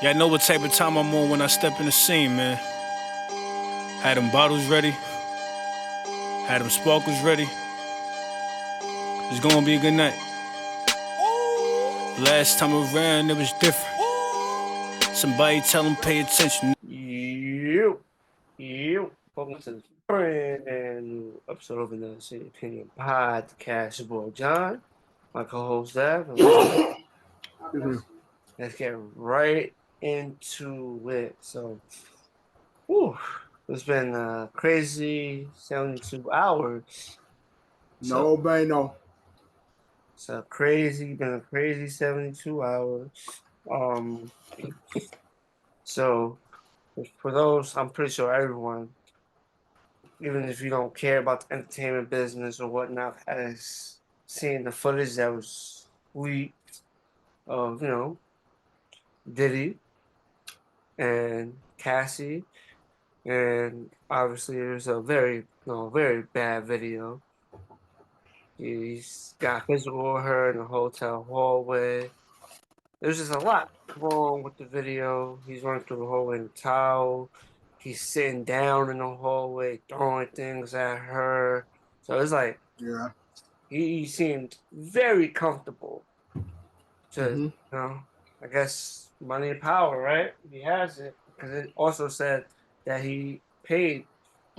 Yeah, I know what type of time I'm on when I step in the scene, man. Had them bottles ready, had them sparkles ready. It's gonna be a good night. Last time around, it was different. Somebody tell them pay attention. Welcome to the brand new episode of the City Opinion Podcast. Your boy John, my co-host Beth, and let's get right into it. So, whew, it's been crazy 72 hours. So, No, no. been a crazy 72 hours. Um, so for those, I'm pretty sure everyone, even if you don't care about the entertainment business or whatnot, has seen the footage that was leaked of, Diddy and Cassie. And obviously, there's a very bad video. He's got physical with her in the hotel hallway. There's just a lot wrong with the video. He's running through the hallway in a towel. He's sitting down in the hallway, throwing things at her. So it's like, Yeah. he seemed very comfortable to, I guess, money and power, right? He has it because it also said that he paid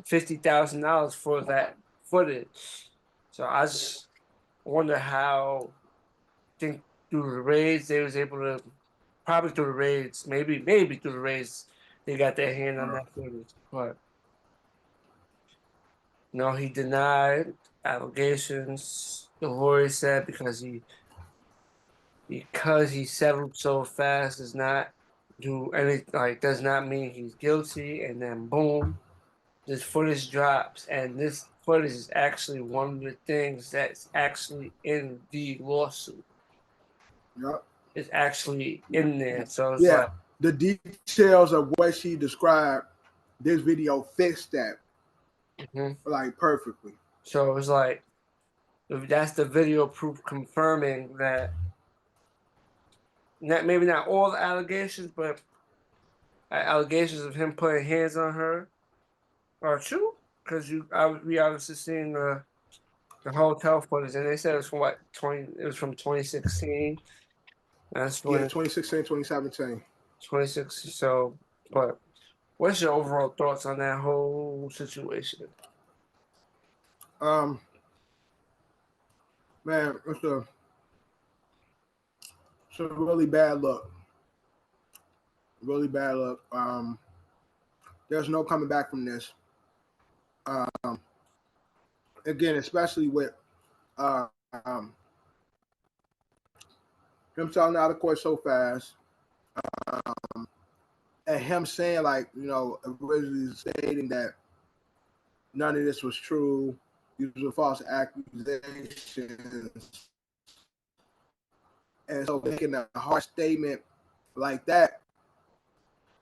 $50,000 for that footage. So I just wonder how, think through the raids they was able to, probably through the raids, maybe through the raids they got their hand on that footage. But no, he denied allegations. The lawyer said because he settled so fast does not mean he's guilty. And then boom, this footage drops, and this footage is actually one of the things that's actually in the lawsuit. Yep. It's actually in there. So it's Yeah. like, The details of what she described, this video fixed that like perfectly. so it's like, that's the video proof confirming that maybe not all the allegations, but allegations of him putting hands on her are true. Because we obviously seen the hotel footage, and they said it was from what 20. It was from 2016. That's when 2016, 2017. 2016. So, but what's your overall thoughts on that whole situation? Man, it's a really bad look. Really bad look. There's no coming back from this. Again, especially with him selling out of court so fast. And him saying, like, originally stating that none of this was true, these were false accusations. And so making a harsh statement like that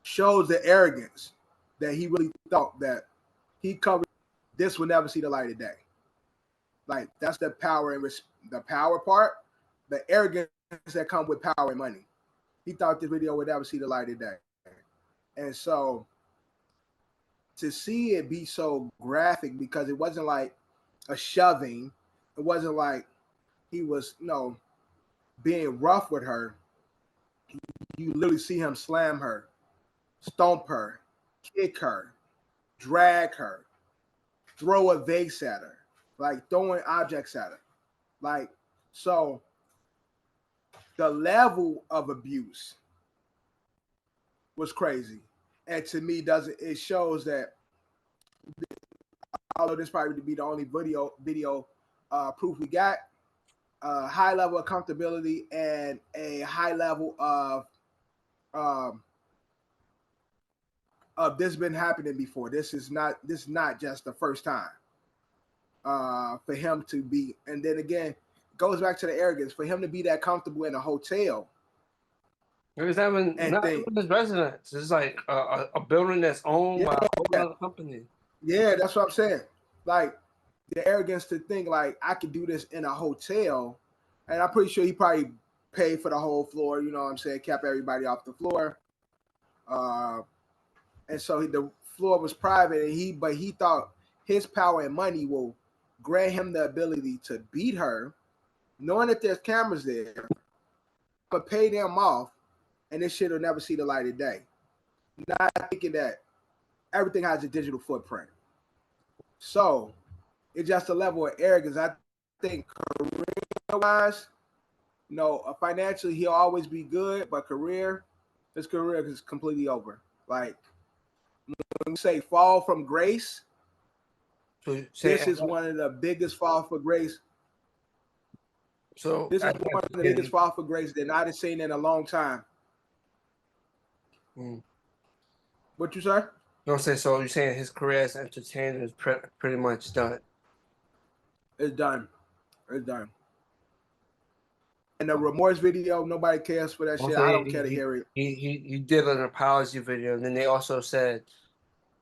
shows the arrogance that he really thought that he covered this would never see the light of day. Like, that's the power and the power part, the arrogance that comes with power and money. He thought this video would never see the light of day. And so to see it be so graphic, because it wasn't like a shoving, it wasn't like he was, being rough with her. You literally see him slam her, stomp her, kick her, drag her, throw a vase at her, like throwing objects at her. Like, so the level of abuse was crazy. And to me, it shows that, although this probably would be the only video proof we got, high level of comfortability and a high level of this been happening before. This is not just the first time for him to be. And then again, goes back to the arrogance for him to be that comfortable in a hotel. It's not even his residence. It's like a building that's owned by a whole other company. Yeah, that's what I'm saying. Like, the arrogance to think like I could do this in a hotel, and I'm pretty sure he probably paid for the whole floor. You know what I'm saying? Kept everybody off the floor. And so the floor was private, and he thought his power and money will grant him the ability to beat her, knowing that there's cameras there, but pay them off, and this shit will never see the light of day. Not thinking that everything has a digital footprint. So it's just a level of arrogance. I think career-wise, financially he'll always be good, but his career is completely over. Like when you say fall from grace, this is one of the biggest fall for grace. So this is one of the biggest fall for grace that I've seen in a long time. What you say? No, so you're saying his career as an entertainer is pretty much done? It's done. It's done. And the remorse video, nobody cares for that shit. I don't care to hear it. He did an apology video, and then they also said,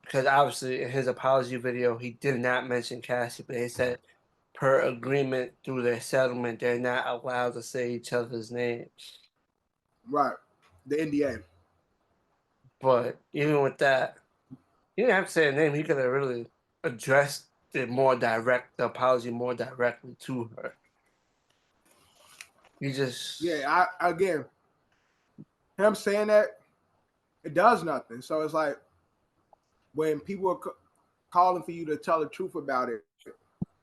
because obviously in his apology video he did not mention Cassie, but they said per agreement through their settlement they're not allowed to say each other's names. Right. The NDA. But even with that, he didn't have to say a name. He could have really addressed the apology more directly to her. He just again, him saying that, it does nothing. So it's like when people are calling for you to tell the truth about it,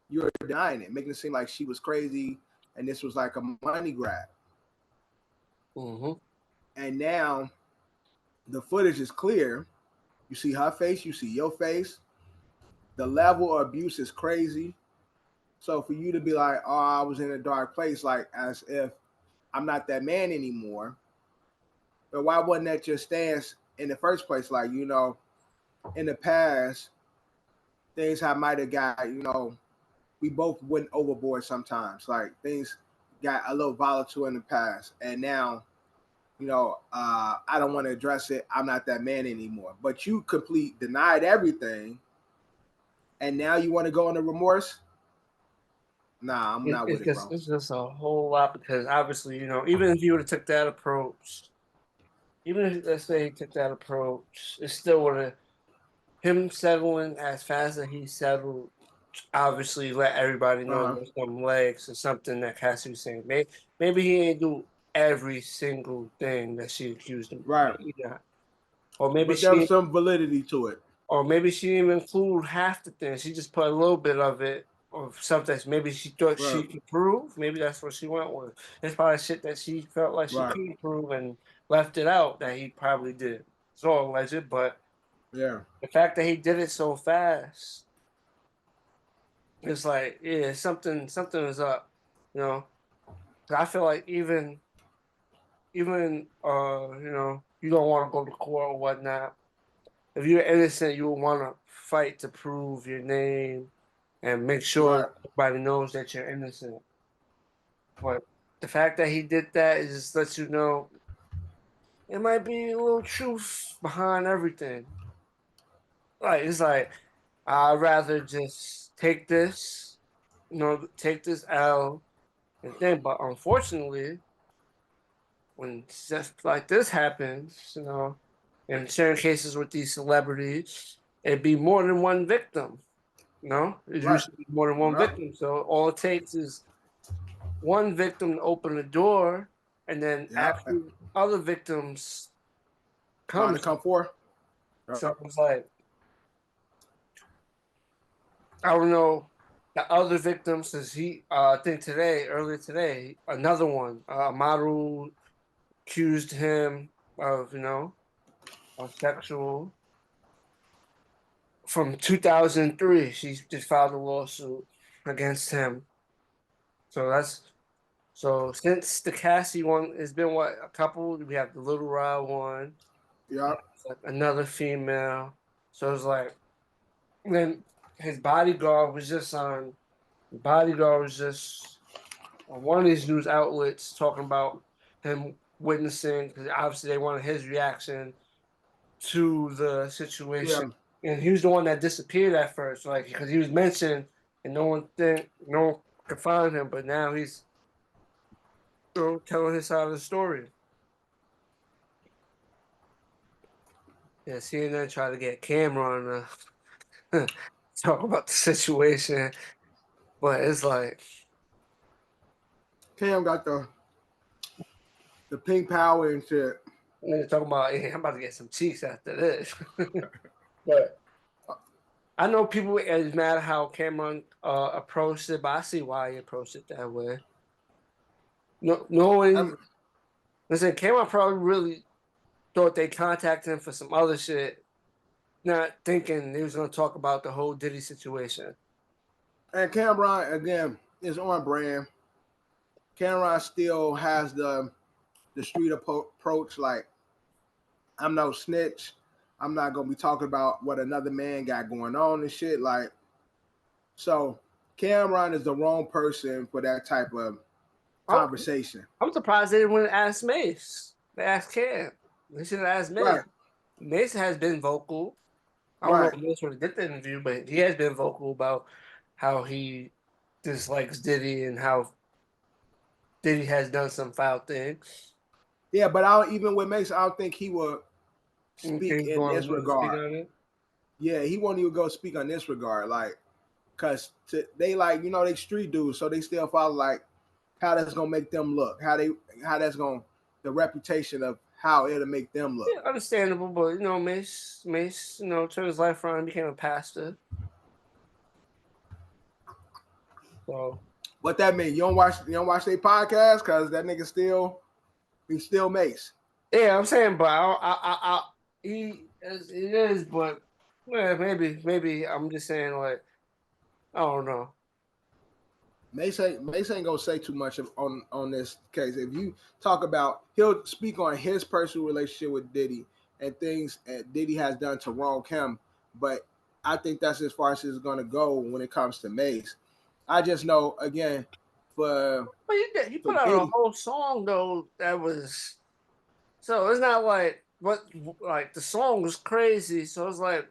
you're denying it, making it seem like she was crazy and this was like a money grab. And now the footage is clear. You see her face, you see your face. The level of abuse is crazy. So for you to be like, oh, I was in a dark place, like as if I'm not that man anymore. But why wasn't that your stance in the first place? Like, in the past, things I might have got, we both went overboard sometimes. Like things got a little volatile in the past. And now, I don't want to address it. I'm not that man anymore. But you denied everything. And now you want to go on the remorse? Nah, I'm not with it, bro. It's just a whole lot because obviously, even if you would have took that approach, even if let's say he took that approach, it still would have him settling as fast as he settled. Obviously, let everybody know there's some legs or something that Cassie was saying. Maybe he ain't do every single thing that she accused him of. Right. Or maybe there was some validity to it. Or maybe she didn't even include half the thing. She just put a little bit of it or something maybe she thought she could prove. Maybe that's what she went with. It's probably shit that she felt like she couldn't prove and left it out that he probably did. It's all alleged, but the fact that he did it so fast, it's like, something is up, I feel like even you don't want to go to court or whatnot. If you're innocent, you will want to fight to prove your name and make sure everybody knows that you're innocent. But the fact that he did that is just lets you know it might be a little truth behind everything. Like it's like I'd rather just take this, take this L and then. But unfortunately, when stuff like this happens, in certain cases with these celebrities, it'd be more than one victim. It's usually more than one victim. So all it takes is one victim to open the door, and then after other victims come forth. So it's like, I don't know the other victims, because I think earlier today, another one, Amaru accused him of, of sexual. From 2003, she just filed a lawsuit against him. So since the Cassie one, it's been a couple. We have the Little Rod one. Yeah. Another female. So it's like, then his bodyguard was just on one of these news outlets talking about him witnessing, because obviously they wanted his reaction to the situation. And he was the one that disappeared at first, because he was mentioned and no one could find him, but now he's telling his side of the story. Yeah, CNN tried to get Cameron to talk about the situation, but it's like Cam got the pink power and shit. they're talking about, hey, I'm about to get some cheeks after this. But I know people is mad at how Cameron approached it, but I see why he approached it that way. No, knowing, listen, Cameron probably really thought they contacted him for some other shit, not thinking he was going to talk about the whole Diddy situation. And Cameron again is on brand. Cameron still has the street approach. Like, I'm no snitch. I'm not gonna be talking about what another man got going on and shit. Like, so Cameron is the wrong person for that type of conversation. I'm surprised they didn't want to ask Mace. They asked Cam. They should have asked Mace. Right. Mace has been vocal. I don't know if Mace would have did the interview, but he has been vocal about how he dislikes Diddy and how Diddy has done some foul things. Yeah, but even with Mace, I don't think he will speak in this regard. Yeah, he won't even go speak on this regard, like, cause they like, you know, they street dudes, so they still follow like how that's gonna make them look, how that's gonna the reputation of how it'll make them look. Yeah, understandable, but you know, Mace, you know, turned his life around and became a pastor. So what that mean? You don't watch their podcast because that nigga still Mace. Yeah, I'm saying, but it is, but well, maybe I'm just saying, like, I don't know. Mace ain't gonna say too much on this case. If you talk about, he'll speak on his personal relationship with Diddy and things that Diddy has done to wrong him, but I think that's as far as it's gonna go when it comes to Mace. I just know, again, but he put out Diddy, a whole song though that was, so it's not like the song was crazy. So it's like,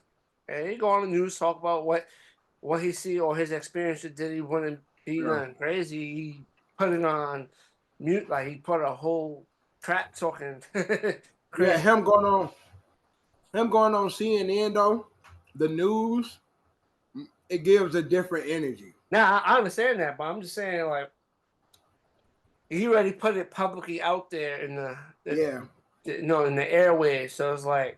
hey, he go on the news, talk about what he see or his experience with Diddy wouldn't be nothing crazy. He put it on mute, like he put a whole track talking. Yeah, him going on CNN though, the news, it gives a different energy. Now I understand that, but I'm just saying, like, he already put it publicly out there in in the airwaves. So it's like,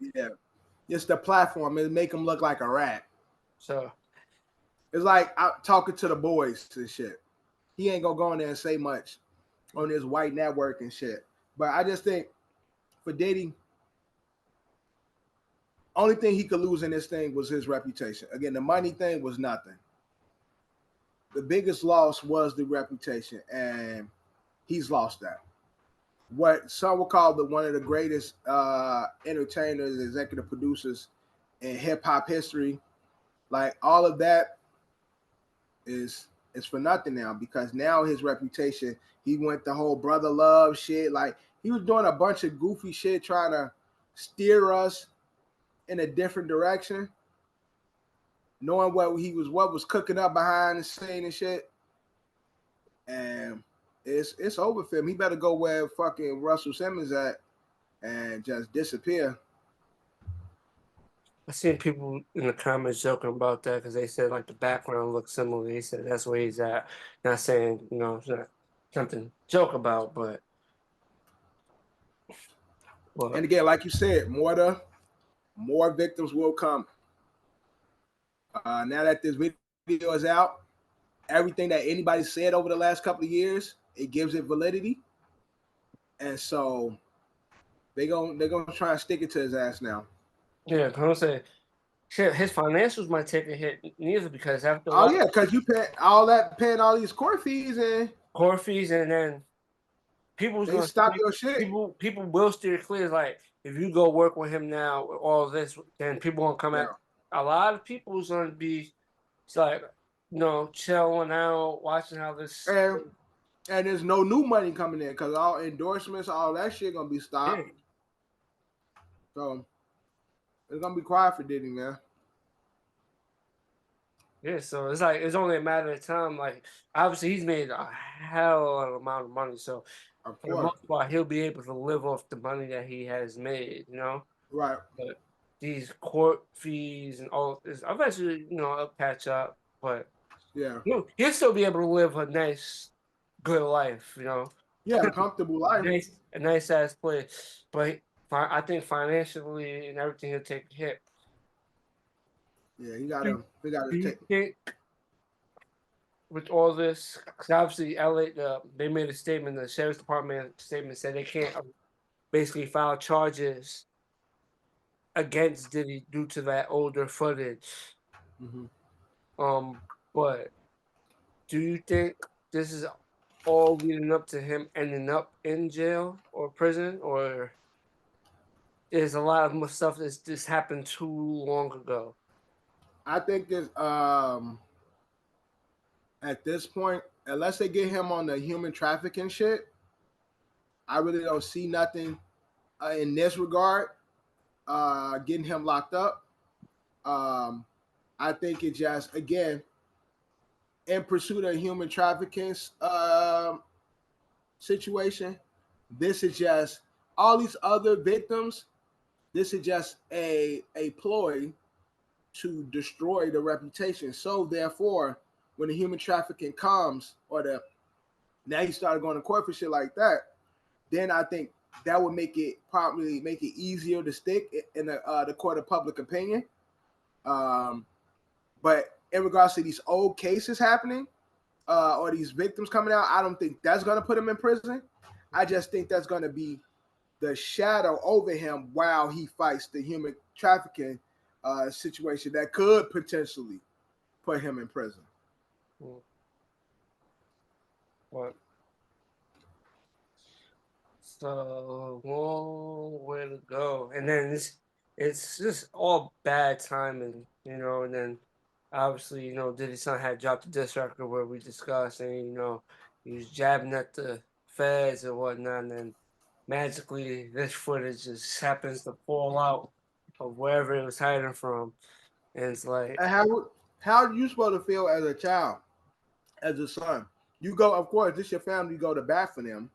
it's the platform. It make him look like a rat. So it's like out talking to the boys and shit. He ain't gonna go in there and say much on this white network and shit. But I just think for Diddy, only thing he could lose in this thing was his reputation. Again, the money thing was nothing. The biggest loss was the reputation, and he's lost that. What some will call one of the greatest entertainers, executive producers in hip hop history, like all of that is for nothing now, because now his reputation, he went the whole brother love shit. Like, he was doing a bunch of goofy shit trying to steer us in a different direction, knowing what was cooking up behind the scene and shit. And it's over for him. He better go where fucking Russell Simmons at and just disappear. I seen people in the comments joking about that because they said like the background looks similar. They said that's where he's at. Not saying, you know, it's not something to joke about, but and again, like you said, more victims will come. Now that this video is out, everything that anybody said over the last couple of years, it gives it validity. And so they're gonna try and stick it to his ass now. Yeah, I'm gonna say, shit, his financials might take a hit neither, because after because you pay paying all these court fees, and then people's gonna stop your shit. People will steer clear. Like, if you go work with him now, with all this, then people gonna come at. A lot of people's gonna be, it's like, you know, chilling out, watching how this. And there's no new money coming in because all endorsements, all that shit gonna be stopped. Yeah. So it's gonna be quiet for Diddy, man. Yeah, so it's like it's only a matter of time. Like, obviously, he's made a hell of an amount of money, so for the most part, he'll be able to live off the money that he has made. You know, right? But these court fees and all this. Eventually, it'll catch up, but Yeah. he'll still be able to live a nice, good life, Yeah, a comfortable life. a nice ass place. But I think financially and everything, he'll take a hit. Yeah, Do gotta you take. think with all this, because obviously LA, they made a statement, the sheriff's department statement said they can't basically file charges against Diddy due to that older footage. Mm-hmm. But do you think this is all leading up to him ending up in jail or prison, or is a lot of stuff that's just happened too long ago? I think it's at this point, unless they get him on the human trafficking shit, I really don't see nothing in this regard. Getting him locked up. I think it just again in pursuit of human trafficking situation. This is just all these other victims. This is just a ploy to destroy the reputation. So therefore, when the human trafficking comes, or the now you started going to court for shit like that, then I think that would probably make it easier to stick in the court of public opinion. But in regards to these old cases happening, or these victims coming out, I don't think that's going to put him in prison. I just think that's going to be the shadow over him while he fights the human trafficking situation that could potentially put him in prison. What? So long way to go, and then it's just all bad timing, and then obviously, Diddy's son had dropped the diss record where we discussed, and he was jabbing at the feds and whatnot, and then magically this footage just happens to fall out of wherever it was hiding from, and it's like, And how are you supposed to feel as a child, as a son? You go, of course, this your family. You go to bat for them,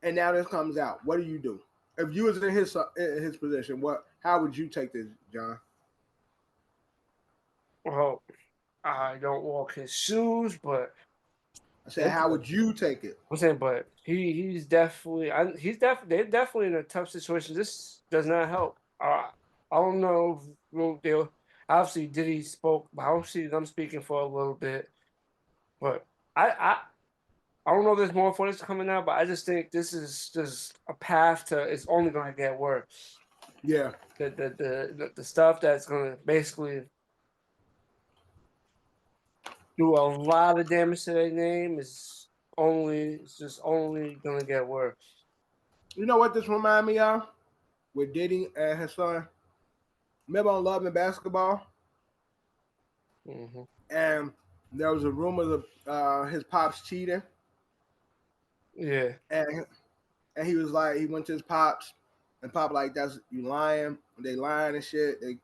and now this comes out. What do you do? If you was in his position, how would you take this, John? well, I don't walk his shoes, but I said, how would you take it? I'm saying, but he's definitely they're definitely in a tough situation. This does not help. I don't know if they'll obviously Diddy spoke, but I don't see them speaking for a little bit. But I don't know if there's more footage coming out, but I just think this is just a path to it's only gonna get worse. Yeah. The stuff that's gonna basically do a lot of damage to their name is just only gonna get worse. You know what this remind me of? With Diddy and his son. Remember on Love and Basketball? Mm-hmm. And there was a rumor of his pops cheating. Yeah. And he was like, he went to his pops, and pop like, that's you lying. They lying and shit. They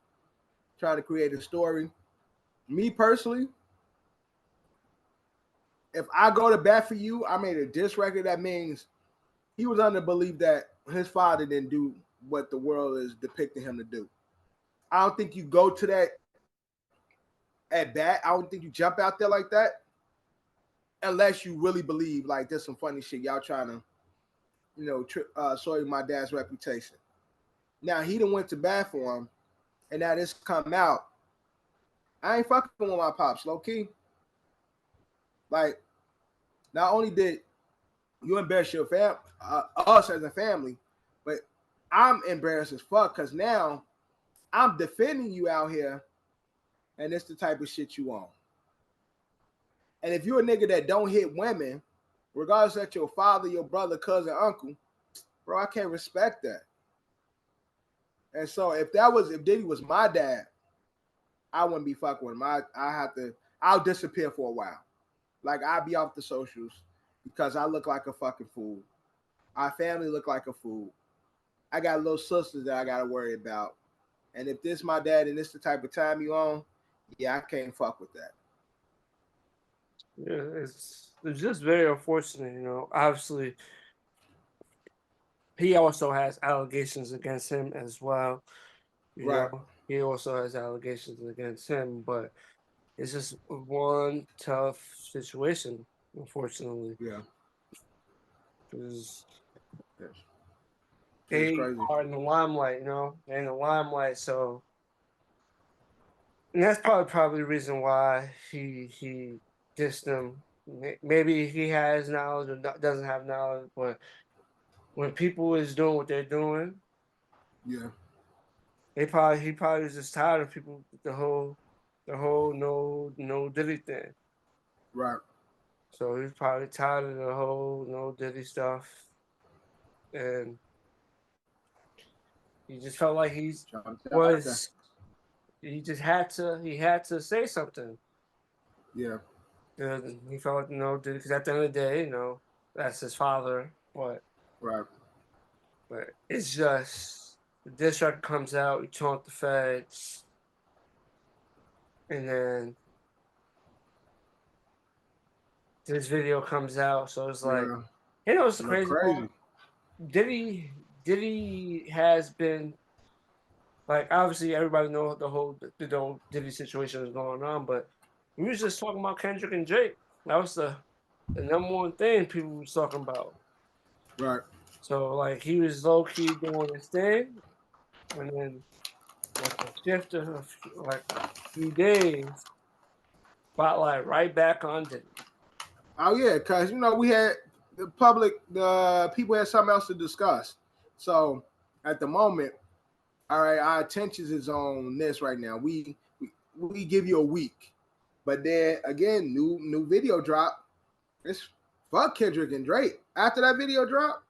trying to create a story. Me personally, if I go to bat for you, I made a diss record. That means he was under belief that his father didn't do what the world is depicting him to do. I don't think you go to that at bat. I don't think you jump out there like that unless you really believe like there's some funny shit y'all trying to, soil my dad's reputation. Now he done went to bat for him, and now this come out. I ain't fucking with my pops, low key. Like, not only did you embarrass your us as a family, but I'm embarrassed as fuck because now I'm defending you out here, and it's the type of shit you on. And if you're a nigga that don't hit women, regardless of your father, your brother, cousin, uncle, bro, I can't respect that. And so if Diddy was my dad, I wouldn't be fucking with him. I'll disappear for a while. Like, I'll be off the socials because I look like a fucking fool. Our family look like a fool. I got little sisters that I got to worry about. And if this my dad and this the type of time you on, yeah, I can't fuck with that. Yeah, it's just very unfortunate, obviously he also has allegations against him as well. You Right. know, he also has allegations against him, but it's just one tough situation, unfortunately, Yeah. because Yes. It's they crazy. are in the limelight. You know, they're in the limelight, so and that's probably the reason why he dissed them. Maybe he has knowledge or doesn't have knowledge, but when people is doing what they're doing, Yeah. he probably was just tired of people the whole no Diddy thing. Right. So he's probably tired of the whole no Diddy stuff, and he just felt like Trying to tell you. was he had to say something. Yeah. He felt like no Diddy because at the end of the day, that's his father, Right. but it's just the diss record comes out, we taunt the feds, and then this video comes out, so it's like, Yeah. it's the Look crazy part. crazy. Diddy has been like obviously everybody know the whole Diddy situation is going on, but we was just talking about Kendrick and Drake. That was the number one thing people was talking about. Right. So like he was low key doing his thing, and then like a shift of like a few days, spotlight right back on Diddy. Oh yeah, because we had the people had something else to discuss. So at the moment, all right, our attention is on this right now. We give you a week, but then again, new video drop. It's fuck Kendrick and Drake. After that video drop,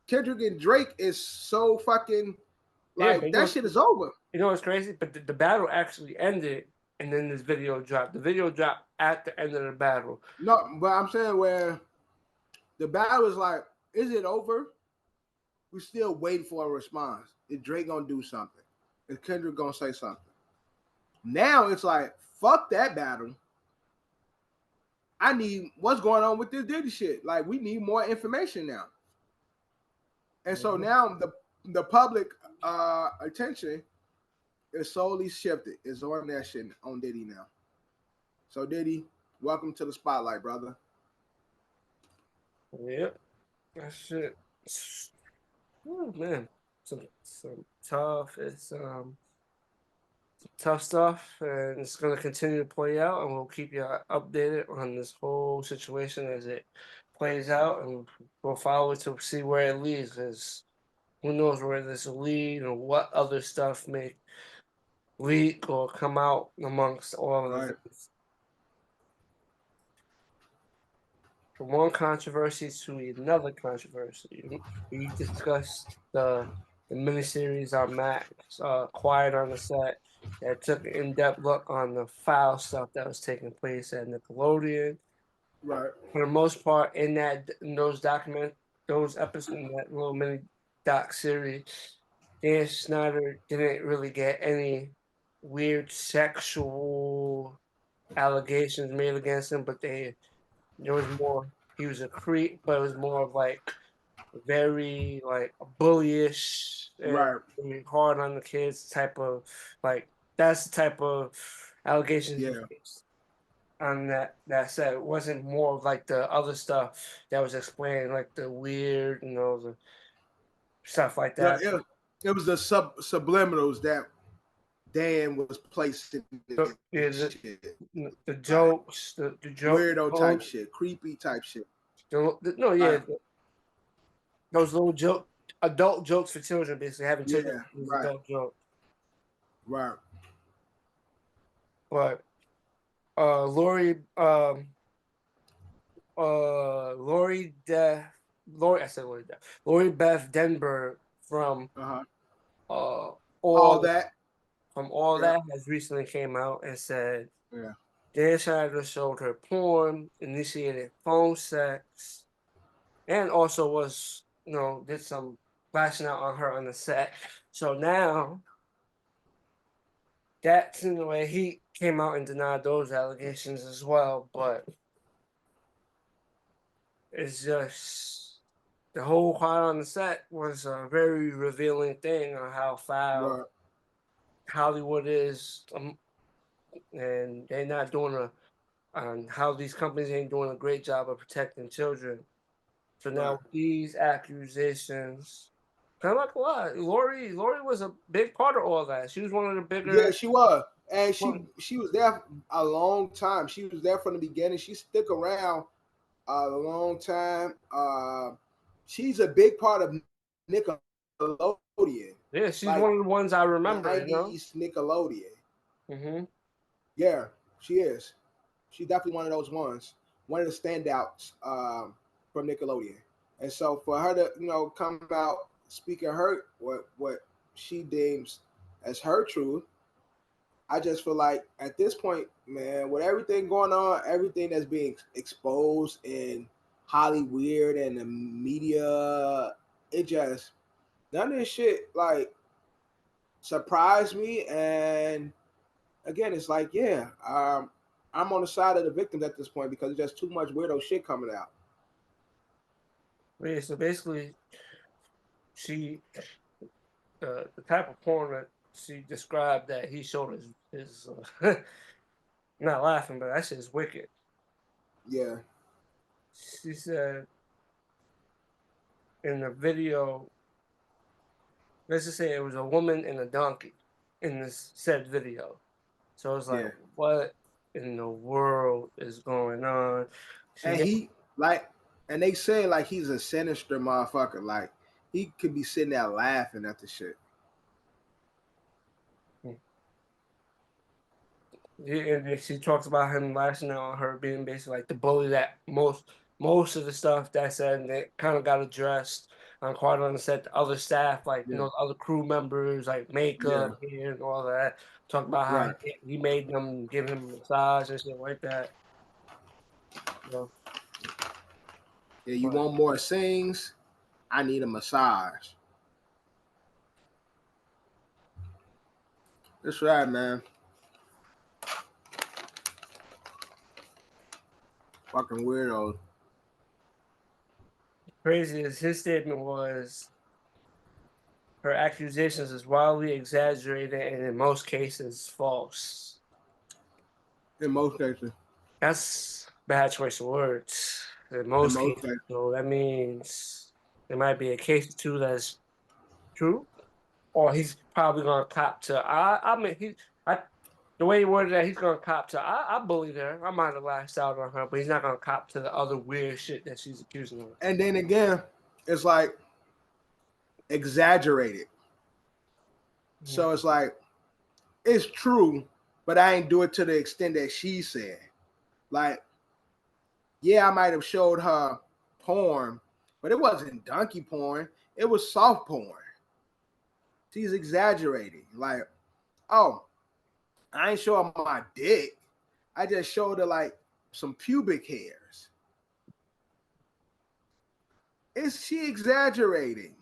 Kendrick and Drake is so fucking Yeah, but like that shit is over. what's crazy? But the battle actually ended, and then this video dropped. The video dropped at the end of the battle. No, but I'm saying where the battle is like, is it over? We're still waiting for a response. Is Drake gonna do something? Is Kendrick gonna say something? Now it's like, fuck that battle. I need what's going on with this Diddy shit. Like, we need more information now. And so now the public attention is solely shifted. It's on that shit on Diddy now. So Diddy, welcome to the spotlight, brother. Yep, that shit. Oh man, some tough. It's tough stuff, and it's gonna continue to play out, and we'll keep you updated on this whole situation as it plays out, and we'll follow it to see where it leads. Because who knows where this will lead, or what other stuff may leak or come out amongst all of Right. the things. From one controversy to another controversy. We discussed the miniseries on Max, Quiet on the Set, that took an in-depth look on the foul stuff that was taking place at Nickelodeon. Right. For the most part, those episodes, in that little mini doc series, Dan Snyder didn't really get any weird sexual allegations made against him, but there was more. He was a creep, but it was more of like very like bullyish and Right. really hard on the kids type of like that's the type of allegations he Yeah. faced on that set. It wasn't more of like the other stuff that was explained, like the weird, the stuff like that. It was the subliminals that Dan was placing So, yeah, shit. the Like jokes, the joke, weirdo type shit, creepy type shit. no, yeah, Right. those little adult jokes for children, basically having children Yeah. use Right. adult jokes. Right. But Lori Beth Denberg from Uh-huh. uh All all that. from all Yeah. that has recently came out and said Yeah. Dan Schneider showed her porn, initiated phone sex, and also was did some flashing out on her on the set. So now that's in the way he came out and denied those allegations as well, but it's just the whole quiet on the set was a very revealing thing on how foul Right. Hollywood is, and they're not doing on how these companies ain't doing a great job of protecting children. So now Right. these accusations, I'm not gonna lie, Lori was a big part of all that. She was one of the Yeah, bigger. she was, and she was there a long time. She was there from the beginning. She stuck around a long time. She's a big part of Nickelodeon, Yeah, she's like one of the ones I remember. '90s Nickelodeon. Mm-hmm. Yeah, she is. She's definitely one of those ones, one of the standouts from Nickelodeon. And so for her to, come out speaking her what she deems as her truth, I just feel like at this point, man, with everything going on, everything that's being exposed in Hollywood and the media, it just none of this shit like surprised me. And again, it's like, yeah, I'm on the side of the victims at this point because there's just too much weirdo shit coming out. Yeah, so basically, she the type of porn that she described that he showed is not laughing, but that shit is wicked. Yeah, She said in the video, let's just say it was a woman and a donkey in this said video. So it's like, yeah. what in the world is going on? She And he like, and they say like he's a sinister motherfucker. Like he could be sitting there laughing at the shit. Yeah, and then she talks about him lashing out on her being basically like the bully that most of the stuff that said and it kind of got addressed on Quad on the set. The other staff, like Yeah, other crew members, like makeup, yeah, hair, and all that. Talk about how right. he made them give him a massage and shit like that. You know, Yeah, you but want more sings? I need a massage. That's right, man. Fucking weirdo. crazy as his statement was, her accusations is wildly exaggerated and in most cases false. In most cases. That's bad choice of words. In In most most cases, cases. so that means there might be a case or two that's true, or he's probably gonna cop to. I mean, the way he worded that, he's gonna cop to. I believe her. I might have lashed out on her, but he's not gonna cop to the other weird shit that she's accusing of. And then again, it's like exaggerated. Mhm. So it's like it's true, but I ain't do it to the extent that she said. Like, yeah, I might have showed her porn, but it wasn't donkey porn. It was soft porn. She's exaggerating. Like, oh, I ain't showing my dick. I just showed her like some pubic hairs. Is she exaggerating?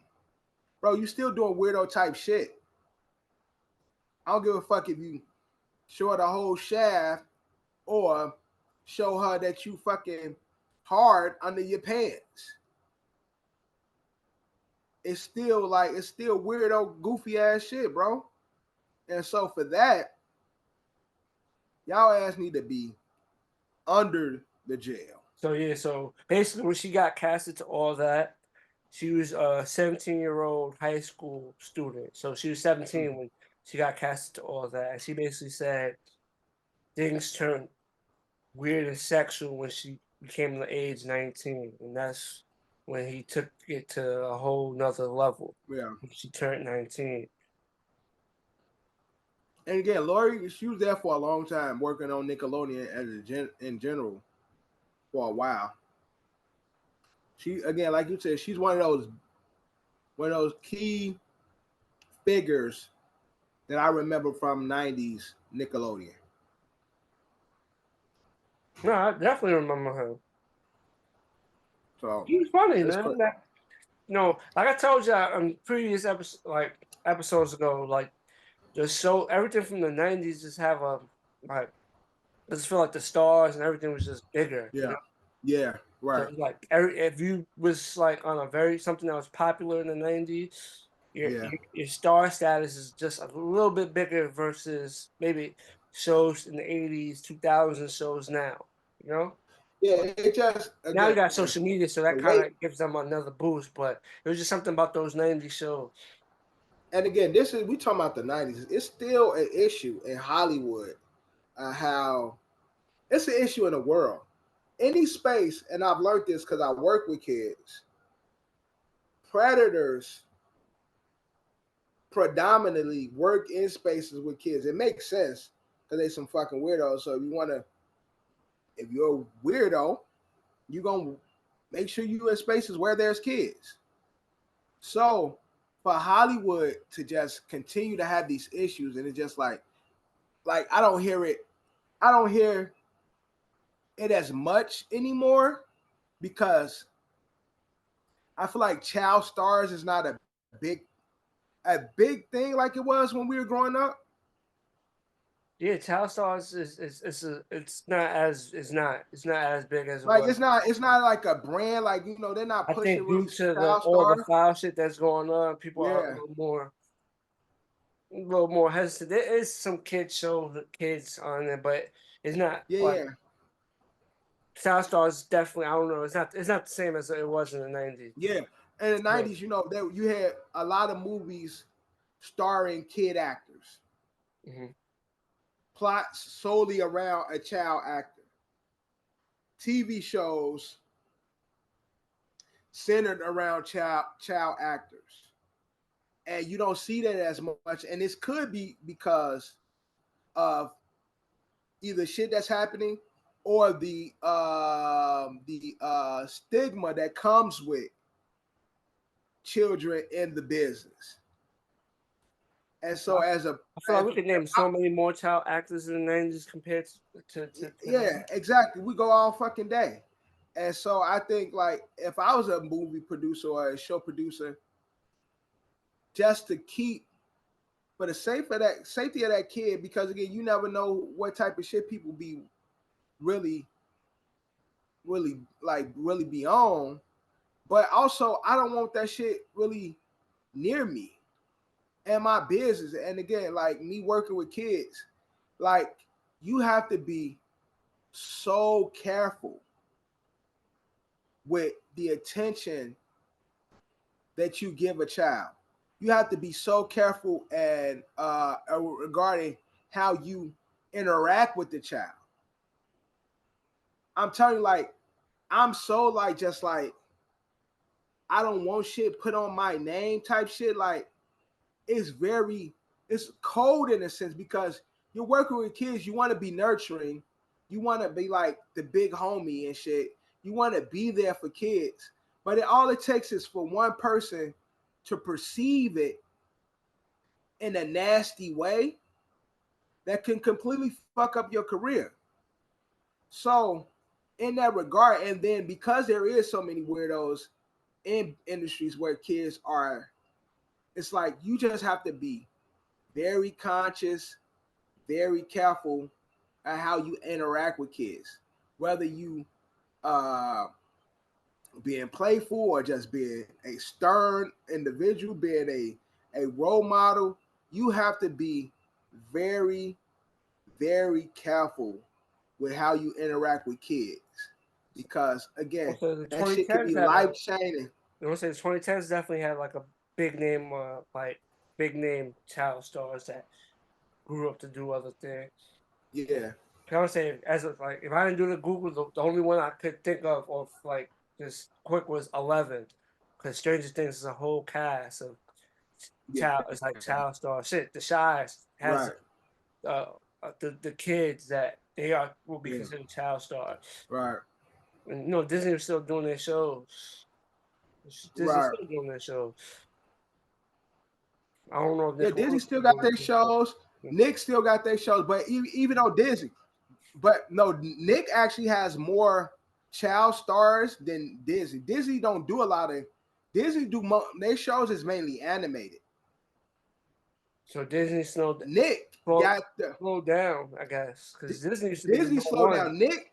Bro, you still doing weirdo type shit. I don't give a fuck if you show her the whole shaft or show her that you fucking hard under your pants. It's still weirdo, goofy ass shit, bro. And so for that, y'all ass need to be under the jail. So yeah, so basically, when she got casted to all that, she was a 17-year-old high school student. So she was 17 when she got casted to all that, and she basically said things turned weird and sexual when she became the age 19, and that's when he took it to a whole nother level. Yeah. When she turned 19. And again, Lori, she was there for a long time, working on Nickelodeon in general for a while. She again, like you said, she's one of those key figures that I remember from '90s Nickelodeon. No, I definitely remember her. So She was funny, it's man. crazy. Like I told you on previous episodes ago, like just so everything from the 90s just have a like I just feel like the stars and everything was just bigger, Yeah, yeah, Right. So like if you was like on a something that was popular in the 90s, your star status is just a little bit bigger versus maybe shows in the 80s, 2000s shows now. You know? Yeah, it just Now you again got social media, so the that kind way. of gives them another boost. But it was just something about those 90s shows. And again, this is we talking about the '90s. It's still an issue in Hollywood. How it's an issue in the world. Any space, and I've learned this because I work with kids. Predators predominantly work in spaces with kids. It makes sense because they some fucking weirdos. So if you're a weirdo, you're gonna make sure you in spaces where there's kids. So for Hollywood to just continue to have these issues, and it's just like I don't hear it. I don't hear it as much anymore because I feel like child stars is not big a big thing like it was when we were growing up. Yeah, Child Stars it's not as big as it Like was. it's not like a brand, like they're not I pushing think due really to child all the star. foul shit that's going on, people are Yeah, a little more hesitant. There is some kids on there, but it's not yeah, like yeah, Child Stars. Definitely, I don't know. It's not the same as it was in the 90s. yeah. In the But '90s, you had a lot of movies starring kid actors, mhm. plots solely around a child actor, TV shows centered around child actors, and you don't see that as much. And this could be because of either shit that's happening or the stigma that comes with children in the business. And so I feel like we could name so many more child actors in the 90s compared to yeah, now. exactly. We go all fucking day. And so I think like if I was a movie producer or a show producer, just to keep for the safety of that kid, because again, you never know what type of shit people be really, really be on. But also I don't want that shit really near me and my business. And again, like me working with kids, like you have to be so careful with the attention that you give a child. You have to be so careful and regarding how you interact with the child. I'm telling you, like, I'm so like just like I don't want shit put on my name type shit. Like, it's cold in a sense because you're working with kids. You want to be nurturing. You want to be like the big homie and shit. You want to be there for kids. But all it takes is for one person to perceive it in a nasty way that can completely fuck up your career. So, in that regard, and then because there is so many weirdos in industries where kids are, it's like you just have to be very conscious, very careful at how you interact with kids, whether you uh, being playful or just being a stern individual, being a role model. You have to be very, very careful with how you interact with kids because again, Also, the that shit could 2010s be had life changing. I want to say the 2010s definitely had like a big name, big name child stars that grew up to do other things. Yeah, I would say like if I didn't do the Google, the only one I could think of like just quick was 11, because Stranger Things is a whole cast of yeah, child. It's like child stars. Shit, The Shy has right, uh the kids that they are will be yeah, considered child stars. right, And Disney is still doing their shows. Disney's right. still doing their shows. I don't know if Yeah, Disney Nickelodeon still is got doing their their shows. shows. Nick still got their shows, but even though Disney, but no, Nick actually has more child stars than Disney. Disney don't do a lot of Disney their shows is mainly animated. So Disney Nick slowed, got the slowed down, I guess, because Disney used to be Disney number slowed one. down. Nick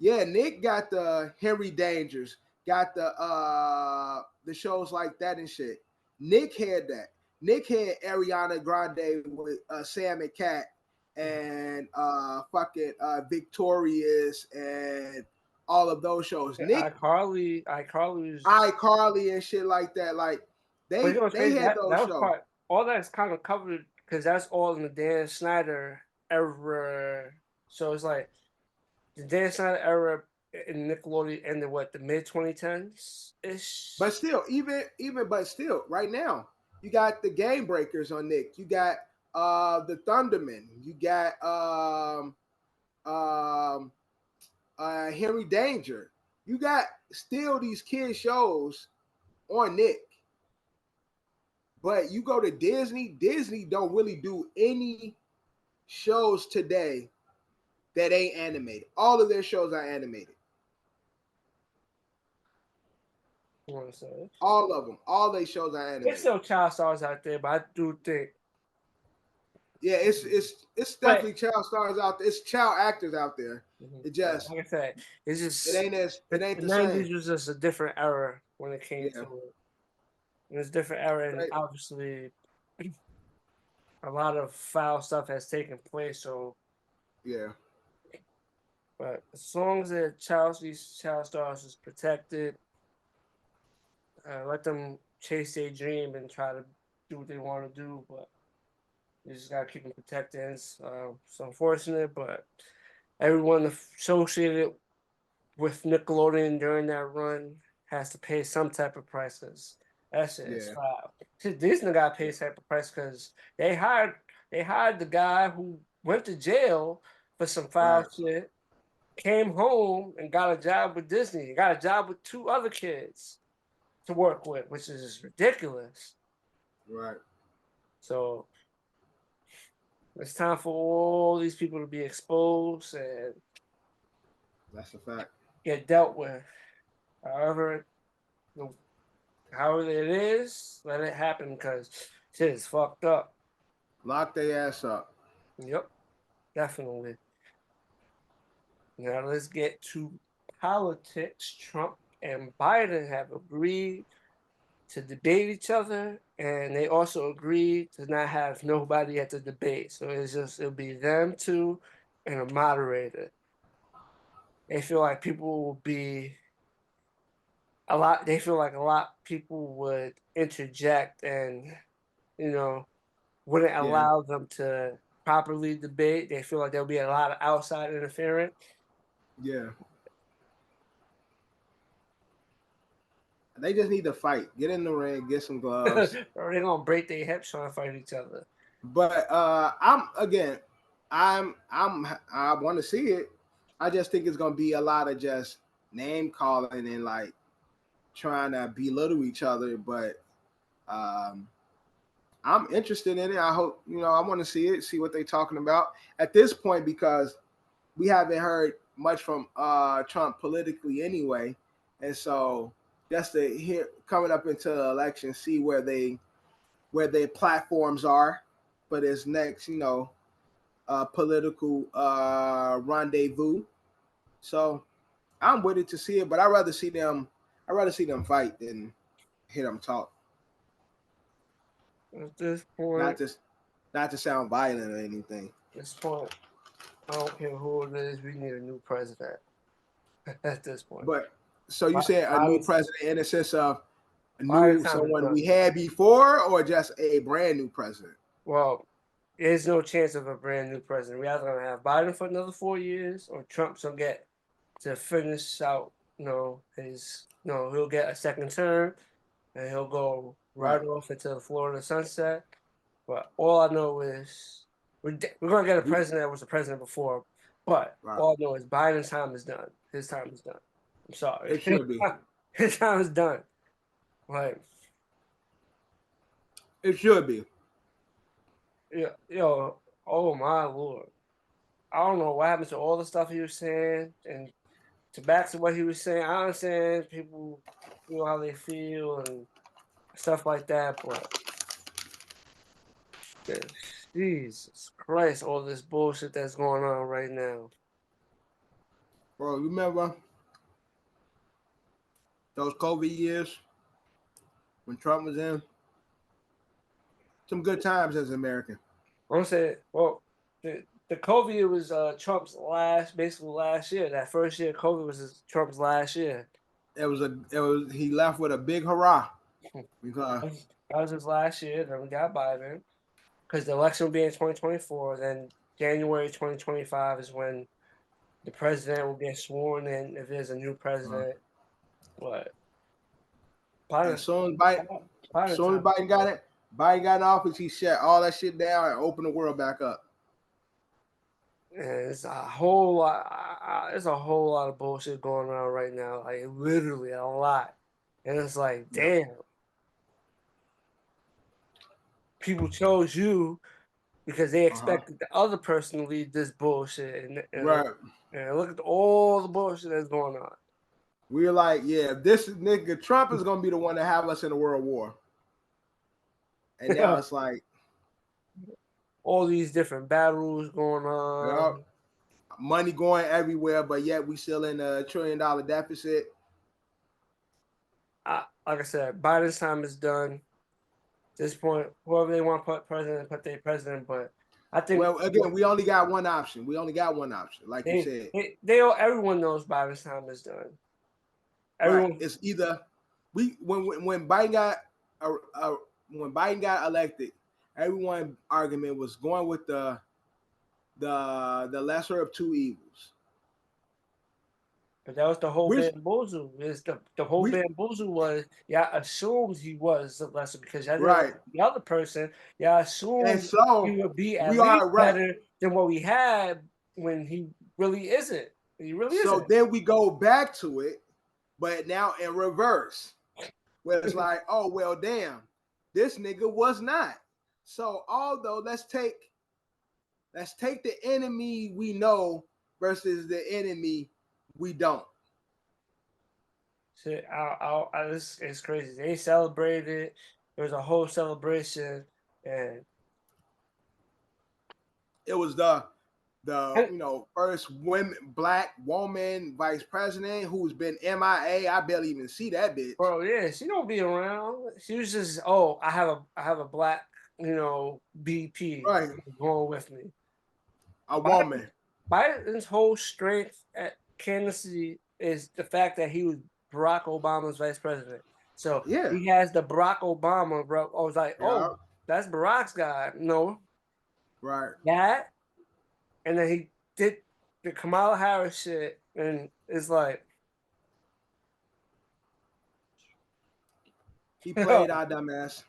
Yeah, Nick got the Henry Dangers, got the shows like that and shit. Nick had that. Nick had Ariana Grande with Sam and Cat and fucking Victorious and all of those shows. Nick, iCarly's. iCarly and shit like that. Like But you know what's they crazy? had That those was shows. part. All that's kind of covered because that's all in the Dan Snyder era. So it's like the Dan Snyder era in Nickelodeon ended what, the mid 2010s ish. But still, but still, right now, you got the Game Breakers on Nick. You got the Thundermen. You got um Henry Danger. You got still these kid shows on Nick. But you go to Disney, Disney don't really do any shows today that ain't animated. All of their shows are animated. You want to say? All of them. All their shows are animated. There's still child stars out there, but I do think. Yeah, it's definitely child stars out there. It's child actors out there. It just, like I said, it's just it ain't the the 90s same. was just a different era when it came Yeah. to it. It was a different era, and Right. obviously a lot of foul stuff has taken place. So Yeah. but as long as these child stars is protected, let them chase their dream and try to do what they want to do. But you just gotta keep them protected. It's unfortunate, but everyone associated with Nickelodeon during that run has to pay some type of price because that shit is foul. Disney got to pay some type of price because they hired the guy who went to jail for some foul shit, came home and got a job with Disney, got a job with 2 other kids to work with, which is ridiculous. Right. So it's time for all these people to be exposed and That's a fact. get dealt with. However it is, let it happen because shit is fucked up. Lock their ass up. Yep, definitely. Now let's get to politics. Trump and Biden have agreed to debate each other, and they also agreed to not have nobody at the debate. So it'll be them two and a moderator. They feel like people will be they feel like a lot of people would interject and wouldn't allow them to properly debate. They feel like there'll be a lot of outside interference. Yeah. They just need to fight. Get in the ring, get some gloves. Or they're gonna break their hips trying to fight each other. But I want to see it. I just think it's gonna be a lot of just name calling and like trying to belittle each other. But I'm interested in it. I hope I want to see what they're talking about at this point because we haven't heard much from Trump politically anyway, and so just to hear coming up into the election, see where their platforms are for this next political rendezvous. So I'm with it to see it, but I'd rather see them fight than hear them talk. At this point, not to sound violent or anything. At this point, I don't care who it is. We need a new president. At this point. But so you said a new president in the sense of someone we had before, or just a brand new president? Well, there's no chance of a brand new president. We're either gonna have Biden for another 4 years, or Trump's gonna get to finish out. He'll get a second term, and he'll go right off into the Florida sunset. But all I know is we're gonna get a president that was the president before. But all I know is Biden's time is done. His time is done. I'm sorry. It should be. His time is done. Like, it should be. Yeah, oh my Lord. I don't know what happened to all the stuff he was saying, and to back to what he was saying. I understand people feel how they feel and stuff like that, but Jesus Christ, all this bullshit that's going on right now. Bro, you remember those COVID years when Trump was in? Some good times as an American. I'm saying, well, the COVID year was Trump's basically last year. That first year, COVID was Trump's last year. He left with a big hurrah because That was his last year. Then we got Biden because the election will be in 2024. Then January 2025 is when the president will get sworn in if there's a new president. What? as Biden, soon as time. Biden got in office, he shut all that shit down and opened the world back up. And it's a whole lot. There's a whole lot of bullshit going on right now. Like literally a lot. And it's like, damn. People chose you because they expected the other person to lead this bullshit. Right. And look at all the bullshit that's going on. We're like, yeah, this nigga Trump is gonna be the one to have us in a world war. And now it's like all these different battles going on. Money going everywhere, but yet we still in a $1 trillion deficit. Like I said, Biden's time is done. At this point, whoever they want to put their president. But I think, well, again, we only got one option. Like you said. Everyone knows Biden's time is done. Everyone. Right. It's either when Biden got elected, everyone's argument was going with the lesser of two evils. But that was the whole bamboozle. The whole bamboozle was assumed he was the lesser because the other person assumed he would be at least better than what we had when he really isn't. He really isn't. So then we go back to it, but now in reverse, where it's like, oh well, damn, this nigga was not. So although let's take the enemy we know versus the enemy we don't. Shit, it's crazy. They celebrated. There was a whole celebration, and it was the first black woman vice president who's been MIA. I barely even see that bitch. Bro, yeah, she don't be around. She was just, I have a black, BP going with me. Woman. Biden's whole strength at candidacy is the fact that he was Barack Obama's vice president. So he has the Barack Obama, bro. I was like, that's Barack's guy. No. Right. That. And then he did the Kamala Harris shit. And it's like. He played our dumbass.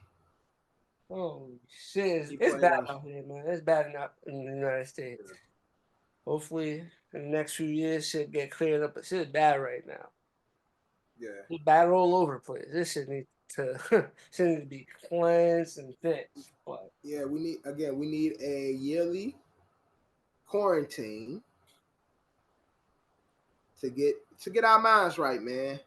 Oh, shit. It's bad out here, man. It's bad enough in the United States. Hopefully, in the next few years, shit get cleared up. But shit's bad right now. Yeah. It's bad all over the place. This shit need to be cleansed and fixed. But yeah, we need a yearly quarantine to get our minds right, man.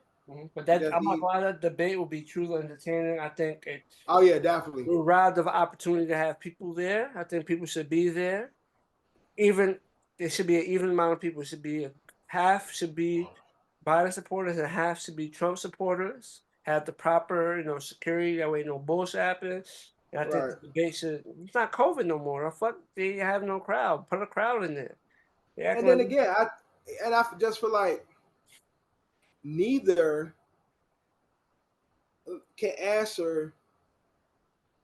But I'm not glad that debate will be truly entertaining. I think definitely. We're robbed of an opportunity to have people there. I think people should be there. There should be an even amount of people. Half should be Biden supporters and half should be Trump supporters. Have the proper, security. That way no bullshit happens. And I think the debate it's not COVID no more. Fuck, they have no crowd. Put a crowd in there. And then again, I just feel like neither can answer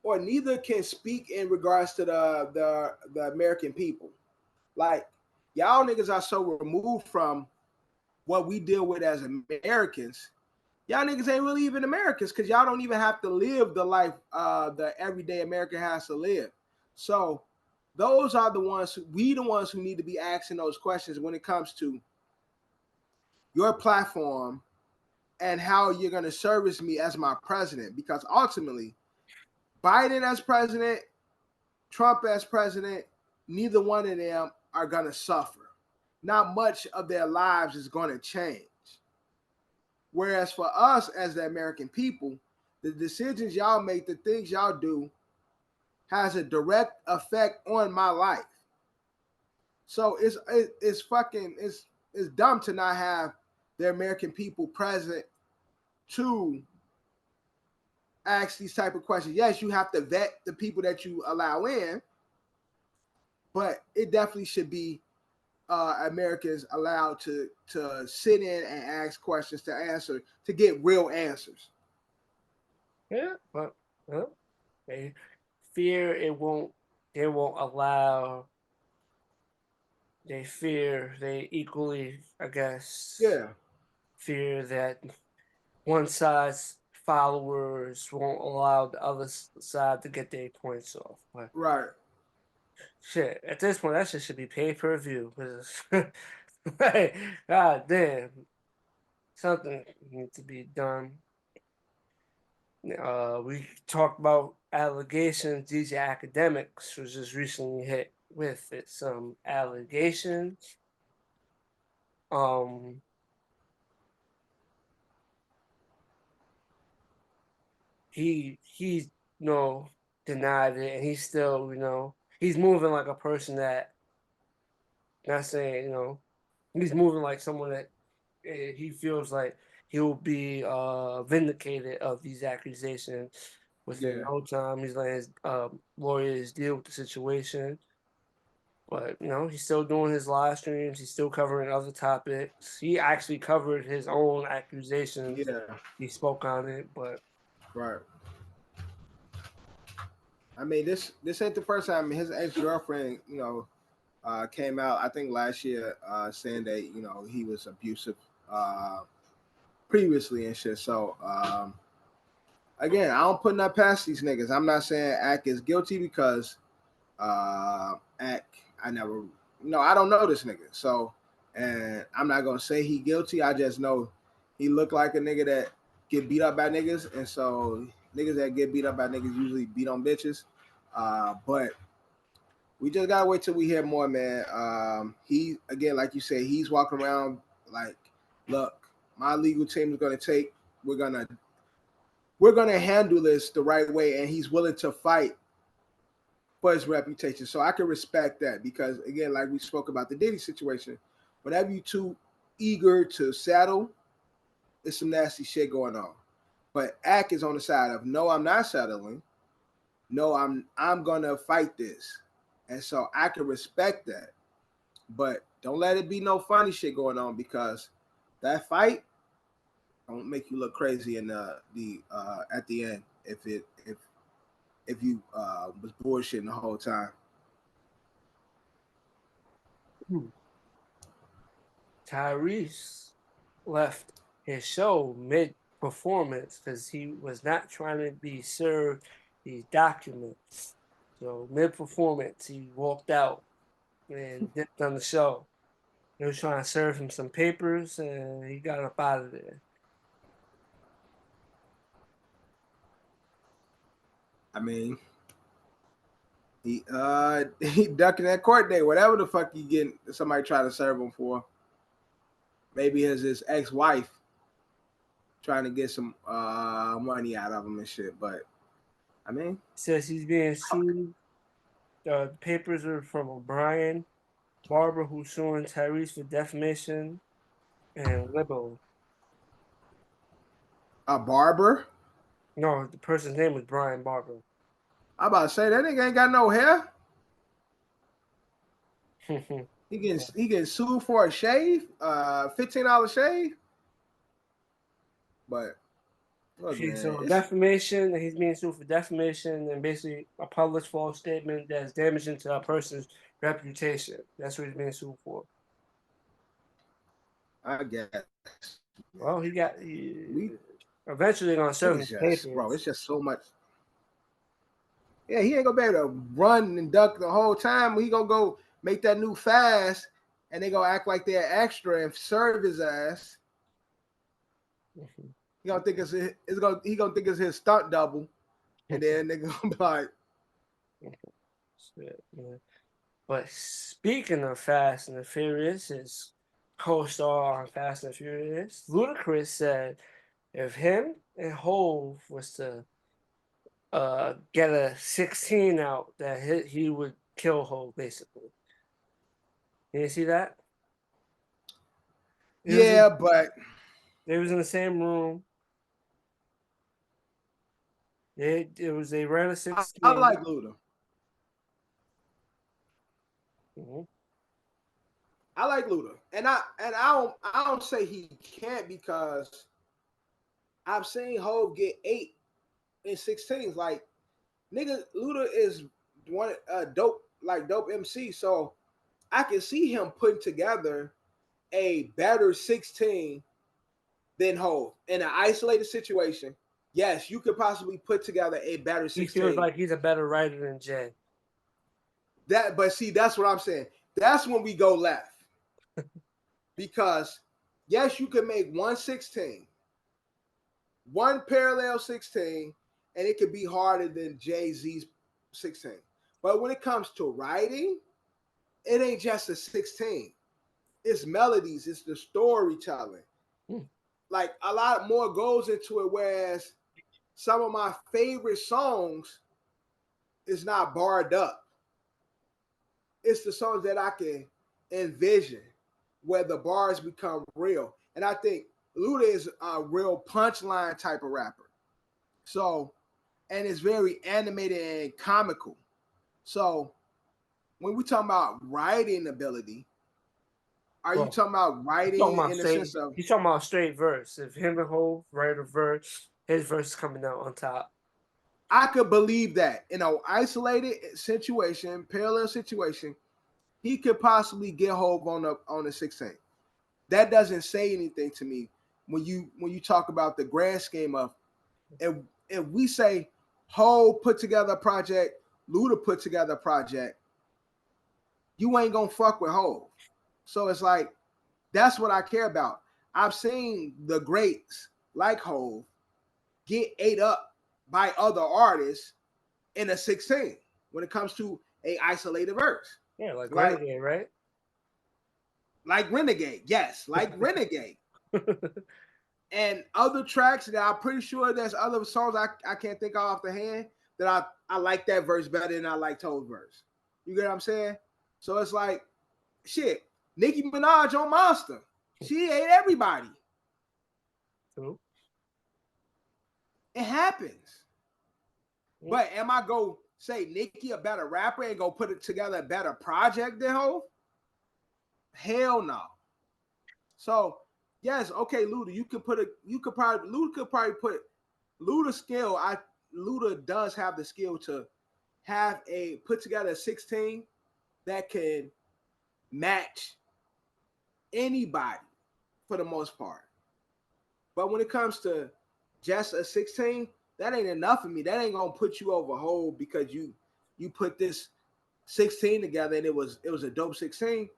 or neither can speak in regards to the American people. Like, y'all niggas are so removed from what we deal with as Americans. Y'all niggas ain't really even Americans because y'all don't even have to live the life the everyday American has to live. So those are the ones who need to be asking those questions when it comes to your platform and how you're going to service me as my president. Because ultimately, Biden as president, Trump as president, neither one of them are going to suffer. Not much of their lives is going to change. Whereas for us as the American people, the decisions y'all make, the things y'all do, has a direct effect on my life. So it's it's dumb to not have the American people present to ask these type of questions. Yes, you have to vet the people that you allow in, but it definitely should be Americans allowed to sit in and ask questions to answer to get real answers. Yeah, but they fear they won't allow. They fear they equally, I guess, Yeah, fear that one side's followers won't allow the other side to get their points off. But right. shit, at this point, that shit should be pay per view. Hey, god damn, something needs to be done. We talked about allegations. DJ Academics was just recently hit with some allegations. Um, he denied it, and he's still he's moving like a person that not saying he's moving like someone that he feels like he'll be vindicated of these accusations within Yeah, no time. He's letting his lawyers deal with the situation. But he's still doing his live streams. He's still covering other topics. He actually covered his own accusations. yeah, He spoke on it, but right. I mean, this ain't the first time his ex girlfriend, came out. I think last year, saying that he was abusive previously and shit. So again, I don't put nothing past these niggas. I'm not saying Ack is guilty because Ack, I never, I don't know this nigga. So, and I'm not gonna say he guilty. I just know he looked like a nigga that get beat up by niggas, and so niggas that get beat up by niggas usually beat on bitches. But we just gotta wait till we hear more, man. He again, like you said, he's walking around like, look, my legal team is gonna take. We're gonna handle this the right way, and he's willing to fight for his reputation. So I can respect that because again, like we spoke about the Diddy situation, whenever you too eager to settle, there's some nasty shit going on. But Ack is on the side of no, I'm not settling. No, I'm gonna fight this. And so I can respect that. But don't let it be no funny shit going on because that fight don't make you look crazy in the at the end if you was bullshitting the whole time. Tyrese left his show mid performance because he was not trying to be served these documents. So mid performance, he walked out and dipped on the show. They was trying to serve him some papers, and he got up out of there. I mean, he he ducking that court date, whatever the fuck he getting somebody try to serve him for. Maybe his ex-wife trying to get some money out of him and shit. But I mean, Says he's being sued. The papers are from O'Brien Barber, who's suing Tyrese for defamation and libel. a barber. No, the person's name was Brian Barber. I about to say that nigga ain't got no hair. He getting sued for a shave, $15 shave. But look, So man, defamation, and he's being sued for defamation and basically a published false statement that's damaging to a person's reputation. That's what he's being sued for. I guess. Well, eventually gonna serve him papers. Bro, it's just so much. Yeah, he ain't gonna be able to run and duck the whole time. He gonna go make that new fast, and they gonna act like they're extra and serve his ass. He gonna think he gonna think it's his stunt double, and then they gonna be like. But speaking of Fast and the Furious, his co-star on Fast and the Furious, Ludacris said if him and Hove was to get a 16 out, that he would kill Hove, basically. You see that? Yeah, but they was in the same room. They ran a 16. I like Luda. Mm-hmm. I like Luda, and I don't say he can't because I've seen Hov get 8 in 16s. Like nigga, Luda is one dope MC, so I can see him putting together a better 16 than Hov in an isolated situation. Yes, you could possibly put together a better 16. He feels like he's a better writer than Jay. But see, that's what I'm saying. That's when we go left. Because yes, you can make 116, one parallel 16, and it could be harder than Jay-Z's 16. But when it comes to writing, it ain't just a 16. It's melodies, it's the storytelling. Like a lot more goes into it, whereas some of my favorite songs is not barred up. It's the songs that I can envision where the bars become real. And I think Luda is a real punchline type of rapper. So, and it's very animated and comical. So when we talk about writing ability, are you talking about writing in the sense of he's talking about straight verse? If him and Hov write a verse, his verse is coming out on top. I could believe that in an isolated situation, parallel situation, he could possibly get Hov on the 16. That doesn't say anything to me when you talk about the grand scheme of if we say Hov put together a project, Luda put together a project, you ain't gonna fuck with Hov. So it's like that's what I care about. I've seen the greats like Hov get ate up by other artists in a 16 when it comes to a isolated verse. Yeah, like Renegade, right? Like Renegade, yes, like Renegade. And other tracks that I'm pretty sure there's other songs I can't think of off the hand that I like that verse better than I like Hov's verse. You get what I'm saying? So it's like, shit, Nicki Minaj on Monster. She ate everybody. True. It happens. Yeah. But am I go say Nicki a better rapper and go put it together a better project than Hov? Hell no. So yes, okay, Luda, Luda could probably put Luda's skill. Luda does have the skill to have put together a 16 that can match anybody for the most part. But when it comes to just a 16, that ain't enough for me. That ain't gonna put you over Hov because you put this 16 together and it was a dope 16.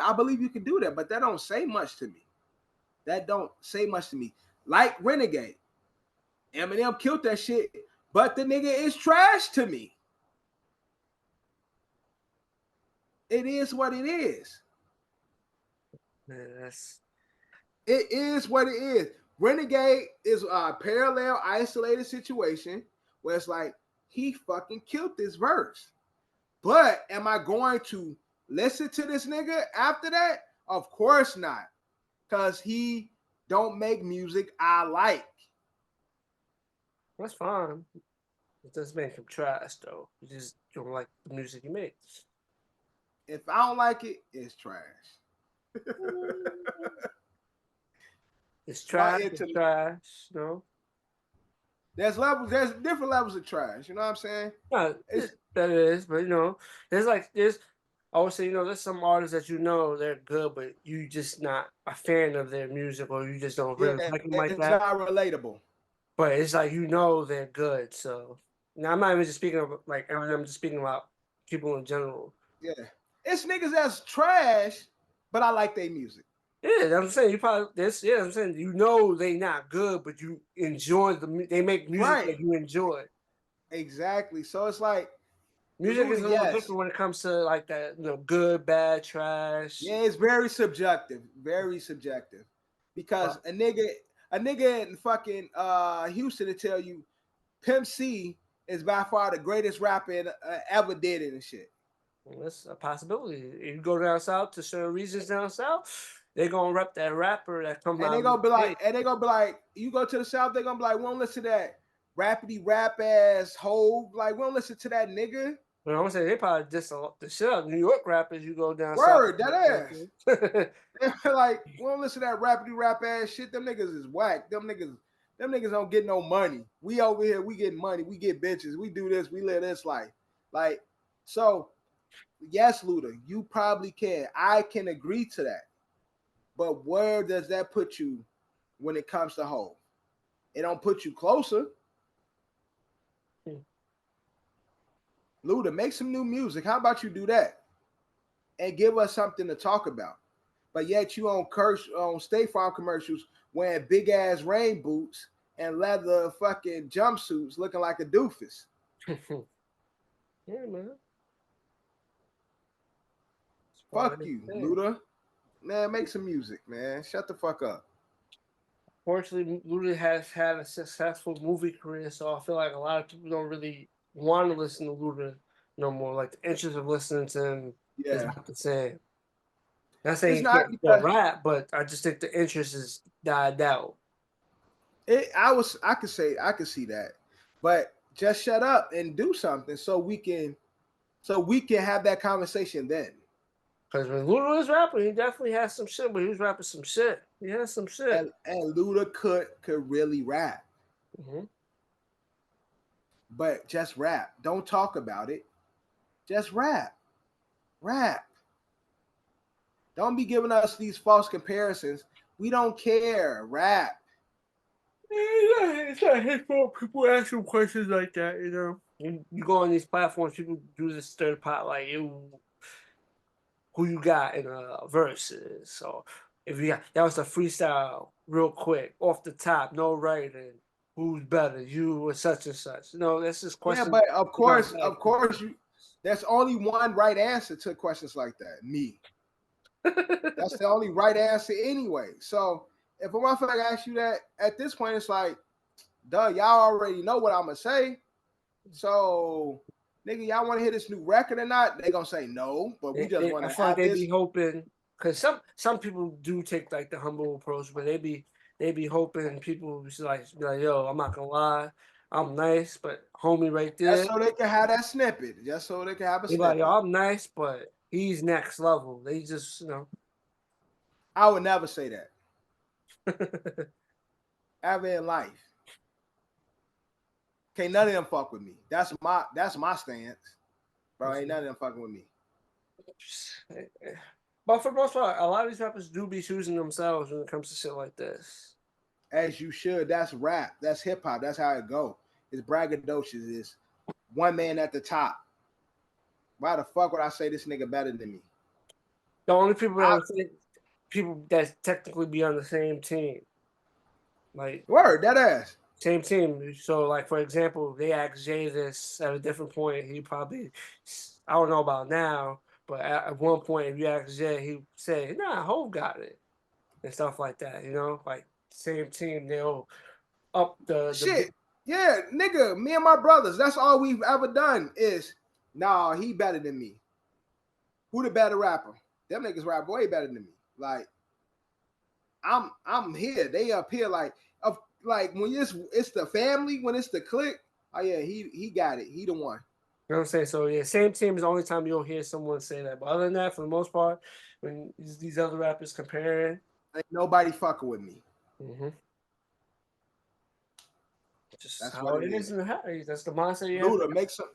I believe you can do that, but that don't say much to me. That don't say much to me. Like Renegade, Eminem killed that shit, but the nigga is trash to me. It is what it is. Yes. It is what it is. Renegade is a parallel, isolated situation where it's like he fucking killed this verse. But am I going to listen to this nigga after that? Of course not. Because he don't make music I like. That's fine. It doesn't make him trash, though. You just don't like the music he makes. If I don't like it, it's trash. It's trash. It's trash. No. There's different levels of trash. You know what I'm saying? No, that is, but there's I would say, there's some artists that they're good, but you just not a fan of their music, or you just don't really like them like that. It's not relatable. But it's like they're good. So now I'm not even just speaking of like Eminem. I'm just speaking about people in general. Yeah, it's niggas that's trash, but I like their music. Yeah, I'm saying I'm saying they not good, but you enjoy they make music that you enjoy. Exactly. So it's like music is a little different when it comes to like that, good, bad, trash. Yeah, it's very subjective. Very subjective. Because a nigga in fucking Houston to tell you Pimp C is by far the greatest rapper ever did it and shit. Well, that's a possibility. If you go down south to certain regions down south, they gonna rep that rapper that come out. And they gonna be like, you go to the South, they gonna be like, we don't listen to that rapidy rap ass hoe. Like, we don't listen to that nigga. But I'm saying they probably just the shit out New York rappers. You go down Word, south, that ass. Like, we don't listen to that rapidy rap ass shit. Them niggas is whack. Them niggas don't get no money. We over here, we get money. We get bitches. We do this. We live this life. Like, so yes, Luda, you probably can. I can agree to that. But where does that put you when it comes to Hov? It don't put you closer. Luda, make some new music. How about you do that? And give us something to talk about. But yet you on State Farm commercials wearing big ass rain boots and leather fucking jumpsuits looking like a doofus. Yeah, man. Fuck you, Luda. Man, make some music, man. Shut the fuck up. Fortunately, Luda has had a successful movie career, so I feel like a lot of people don't really want to listen to Luda no more. Like the interest of listening to him is not the same. Not saying he can't still rap, but I just think the interest is died out. I could see that, but just shut up and do something so we can have that conversation then. Because when Luda was rapping, he definitely had some shit, but he was rapping some shit. He had some shit. And Luda could really rap. Mm-hmm. But just rap. Don't talk about it. Just rap. Rap. Don't be giving us these false comparisons. We don't care. Rap. It's not hateful. People ask you questions like that, you know. You go on these platforms, people do this third pot like who you got in a verses. So if you got that was a freestyle real quick, off the top, no writing. Who's better, you or such and such? You know, that's just questions. Yeah, but of course, there's only one right answer to questions like that. Me. That's the only right answer anyway. So if a motherfucker asks you that at this point, it's like, duh, y'all already know what I'm gonna say. So, nigga, y'all want to hear this new record or not? They gonna say no, but we just want to have they this. be hoping because some people do take like the humble approach, but they be hoping people be like, yo, I'm not gonna lie, I'm nice, but homie right there. Just so they can have that snippet. Just so they can have a snippet. Like, yo, I'm nice, but he's next level. They just, I would never say that. Ever in life. Can't none of them fuck with me. That's my stance. Bro, ain't none of them fucking with me. But for the most part, a lot of these rappers do be choosing themselves when it comes to shit like this. As you should. That's rap. That's hip hop. That's how it go. It's braggadocious. It's one man at the top. Why the fuck would I say this nigga better than me? The only people that technically be on the same team. Like word, that ass. Same team. So, like, for example, they asked Jay this at a different point. He probably, I don't know about now, but at one point, if you ask Jay, he said, nah, Hov got it. And stuff like that, you know? Like, same team, they'll up the shit. Yeah, nigga, me and my brothers, that's all we've ever done is, nah, he better than me. Who the better rapper? Them niggas rap way better than me. Like, I'm here. They up here like when it's the family, when it's the clique, oh yeah, he got it. He the one. You know what I'm saying? So yeah, same team is the only time you'll hear someone say that. But other than that, for the most part, when these other rappers comparing, ain't nobody fucking with me. Mm-hmm. Just that's how it is in the house. That's the mindset you Luda, make some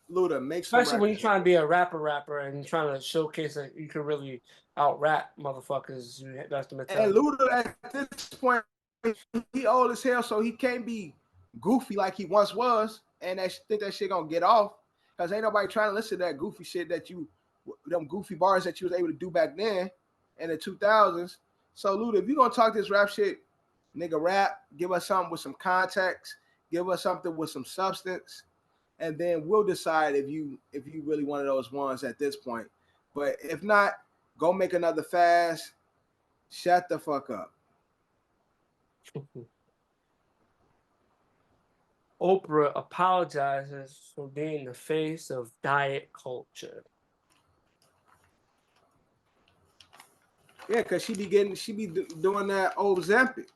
especially when you're trying to be a rapper and you're trying to showcase that you can really out rap motherfuckers. That's the mentality. And Luda at this point, he old as hell, so he can't be goofy like he once was, and think that shit gonna get off. Cause ain't nobody trying to listen to that goofy shit them goofy bars that you was able to do back then in the 2000s. So Luda, if you gonna talk this rap shit, nigga, rap, give us something with some context, give us something with some substance, and then we'll decide if you really one of those ones at this point. But if not, go make another fast. Shut the fuck up. Oprah apologizes for being the face of diet culture. Yeah, because she be doing that old Ozempic.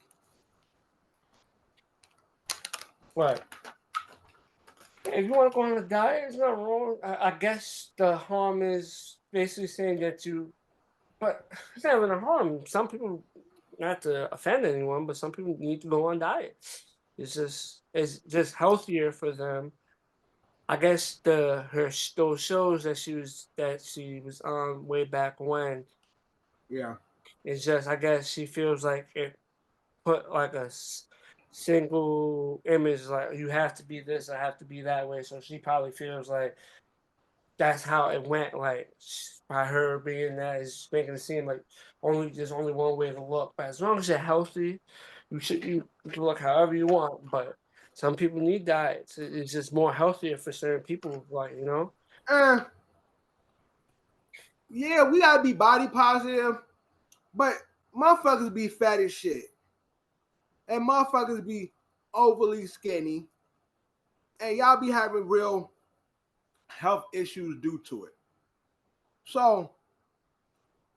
Right. If you want to go on a diet, it's not wrong. I guess the harm is basically saying that you, but it's not even a harm. Some people, not to offend anyone, but some people need to go on diets. It's just healthier for them. I guess those shows that she was on way back when. Yeah. It's just I guess she feels like it put like a single image like you have to be this, I have to be that way. So she probably feels like that's how it went. Like by her being that is making it seem like there's only one way to look. But as long as you're healthy, you can look however you want. But some people need diets. It's just more healthier for certain people. Like Uh, yeah, we gotta be body positive, but motherfuckers be fat as shit, and motherfuckers be overly skinny, and y'all be having real health issues due to it. So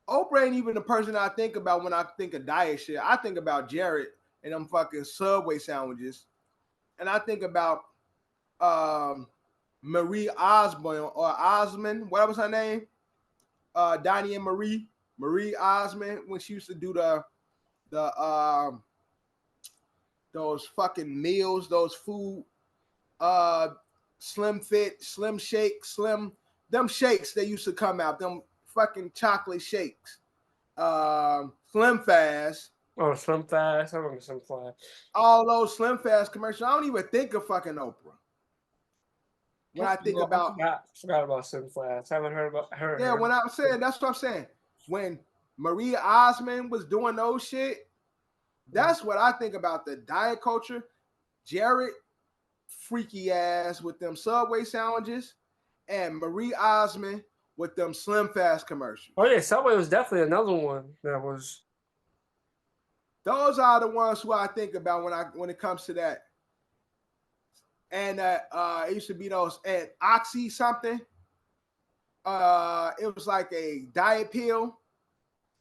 Oprah ain't even the person I think about when I think of diet shit. I think about Jared and them fucking Subway sandwiches, and I think about Marie Osborne or Osmond, what was her name? Donnie and Marie Osmond, when she used to do the those fucking meals, those food, slim fit, slim shake, them shakes that used to come out, them fucking chocolate shakes, Slim Fast. oh, Slim Fast. I remember Slim Fast. All those Slim Fast commercials. I don't even think of fucking Oprah when I think about. Forgot about Slim Fast. Haven't heard about her. Yeah, when I'm saying that's what I'm saying. When Maria Osmond was doing those shit, that's what I think about the diet culture. Jared, freaky ass with them Subway sandwiches, and Marie Osmond with them Slim Fast commercials. Oh yeah, Subway was definitely another one that was. Those are the ones who I think about when it comes to that. And it used to be those and Oxy something. It was like a diet pill.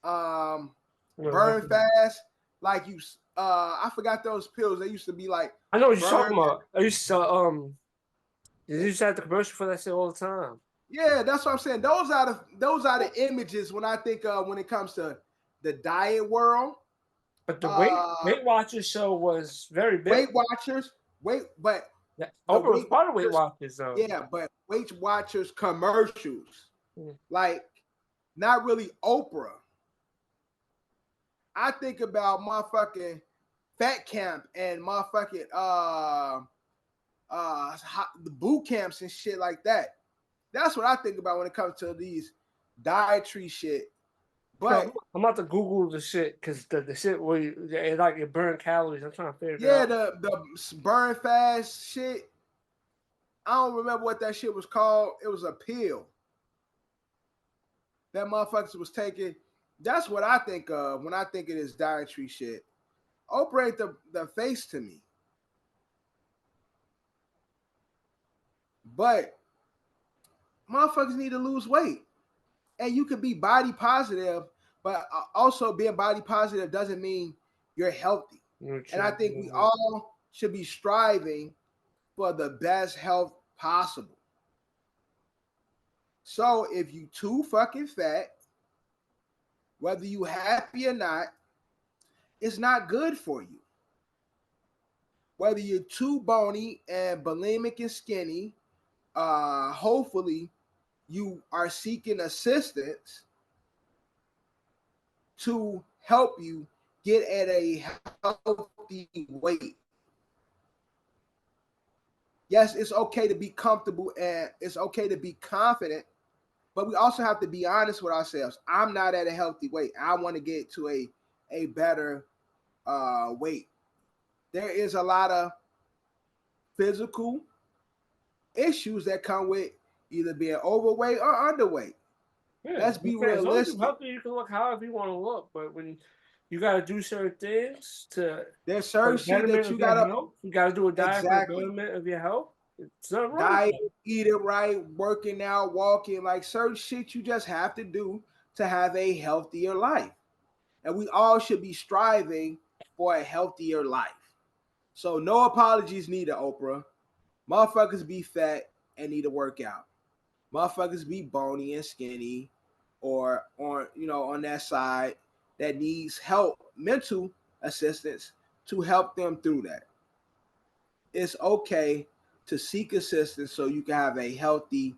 Burn fast. Like I forgot those pills. They used to be like. I know what you're talking about. I used to you used to have the commercial for that shit all the time. Yeah, that's what I'm saying. Those are the images when I think when it comes to the diet world. But the Weight Watchers show was very big. Weight Watchers, Oprah was part of Weight Watchers though. Yeah, but Weight Watchers commercials, like not really Oprah. I think about motherfucking Fat Camp and motherfucking the boot camps and shit like that. That's what I think about when it comes to these dietary shit. But I'm about to Google the shit because the shit where you burn calories. I'm trying to figure it out. Yeah, the burn fast shit. I don't remember what that shit was called. It was a pill that motherfuckers was taking. That's what I think of when I think of this dietary shit. Oprah ain't the face to me. But motherfuckers need to lose weight. And you could be body positive, but also being body positive doesn't mean you're healthy. And I think we all should be striving for the best health possible. So if you too fucking fat, whether you happy or not, it's not good for you. Whether you're too bony and bulimic and skinny, hopefully you are seeking assistance to help you get at a healthy weight. Yes, it's okay to be comfortable and it's okay to be confident, but we also have to be honest with ourselves. I'm not at a healthy weight. I want to get to a better weight. There is a lot of physical issues that come with either being overweight or underweight. Yeah, let's be realistic. You can look however you want to look, but when you got to do certain things there's certain shit that you got to do a diet for the betterment of your health. It's not wrong. Diet, eating right, working out, walking, like certain shit you just have to do to have a healthier life. and we all should be striving for a healthier life. So no apologies needed, Oprah. Motherfuckers be fat and need to work out. Motherfuckers be bony and skinny, or on that side that needs help, mental assistance to help them through that. It's okay to seek assistance so you can have a healthy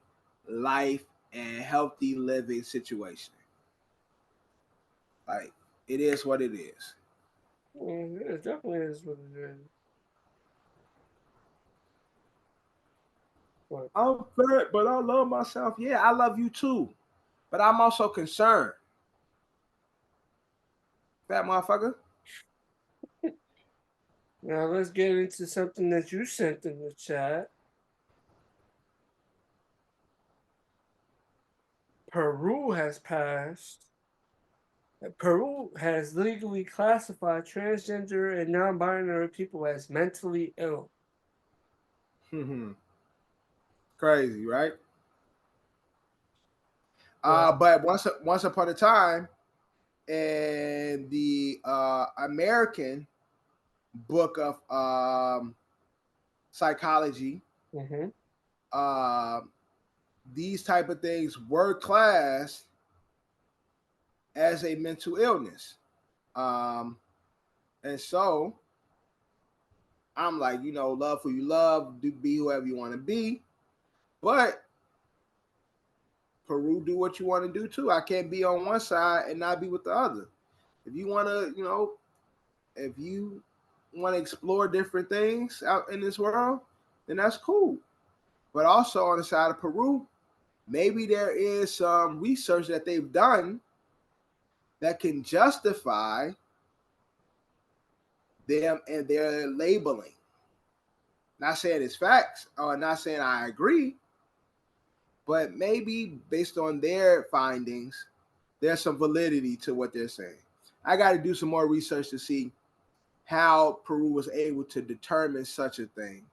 life and healthy living situation. Like, it is what it is. It definitely is what it is. What? I'm fat, but I love myself. Yeah, I love you too. But I'm also concerned. Fat motherfucker. Now let's get into something that you sent in the chat. Peru has passed. Peru has legally classified transgender and non-binary people as mentally ill. Crazy, right? Yeah. But once upon a time, in the American book of psychology, these type of things were classed as a mental illness. And so I'm like, love who you love, be whoever you want to be. But Peru, do what you want to do too. I can't be on one side and not be with the other. If you want to, if you want to explore different things out in this world, then that's cool. But also on the side of Peru, maybe there is some research that they've done that can justify them and their labeling. Not saying it's facts, or not saying I agree, but maybe based on their findings, there's some validity to what they're saying. I got to do some more research to see how Peru was able to determine such a thing.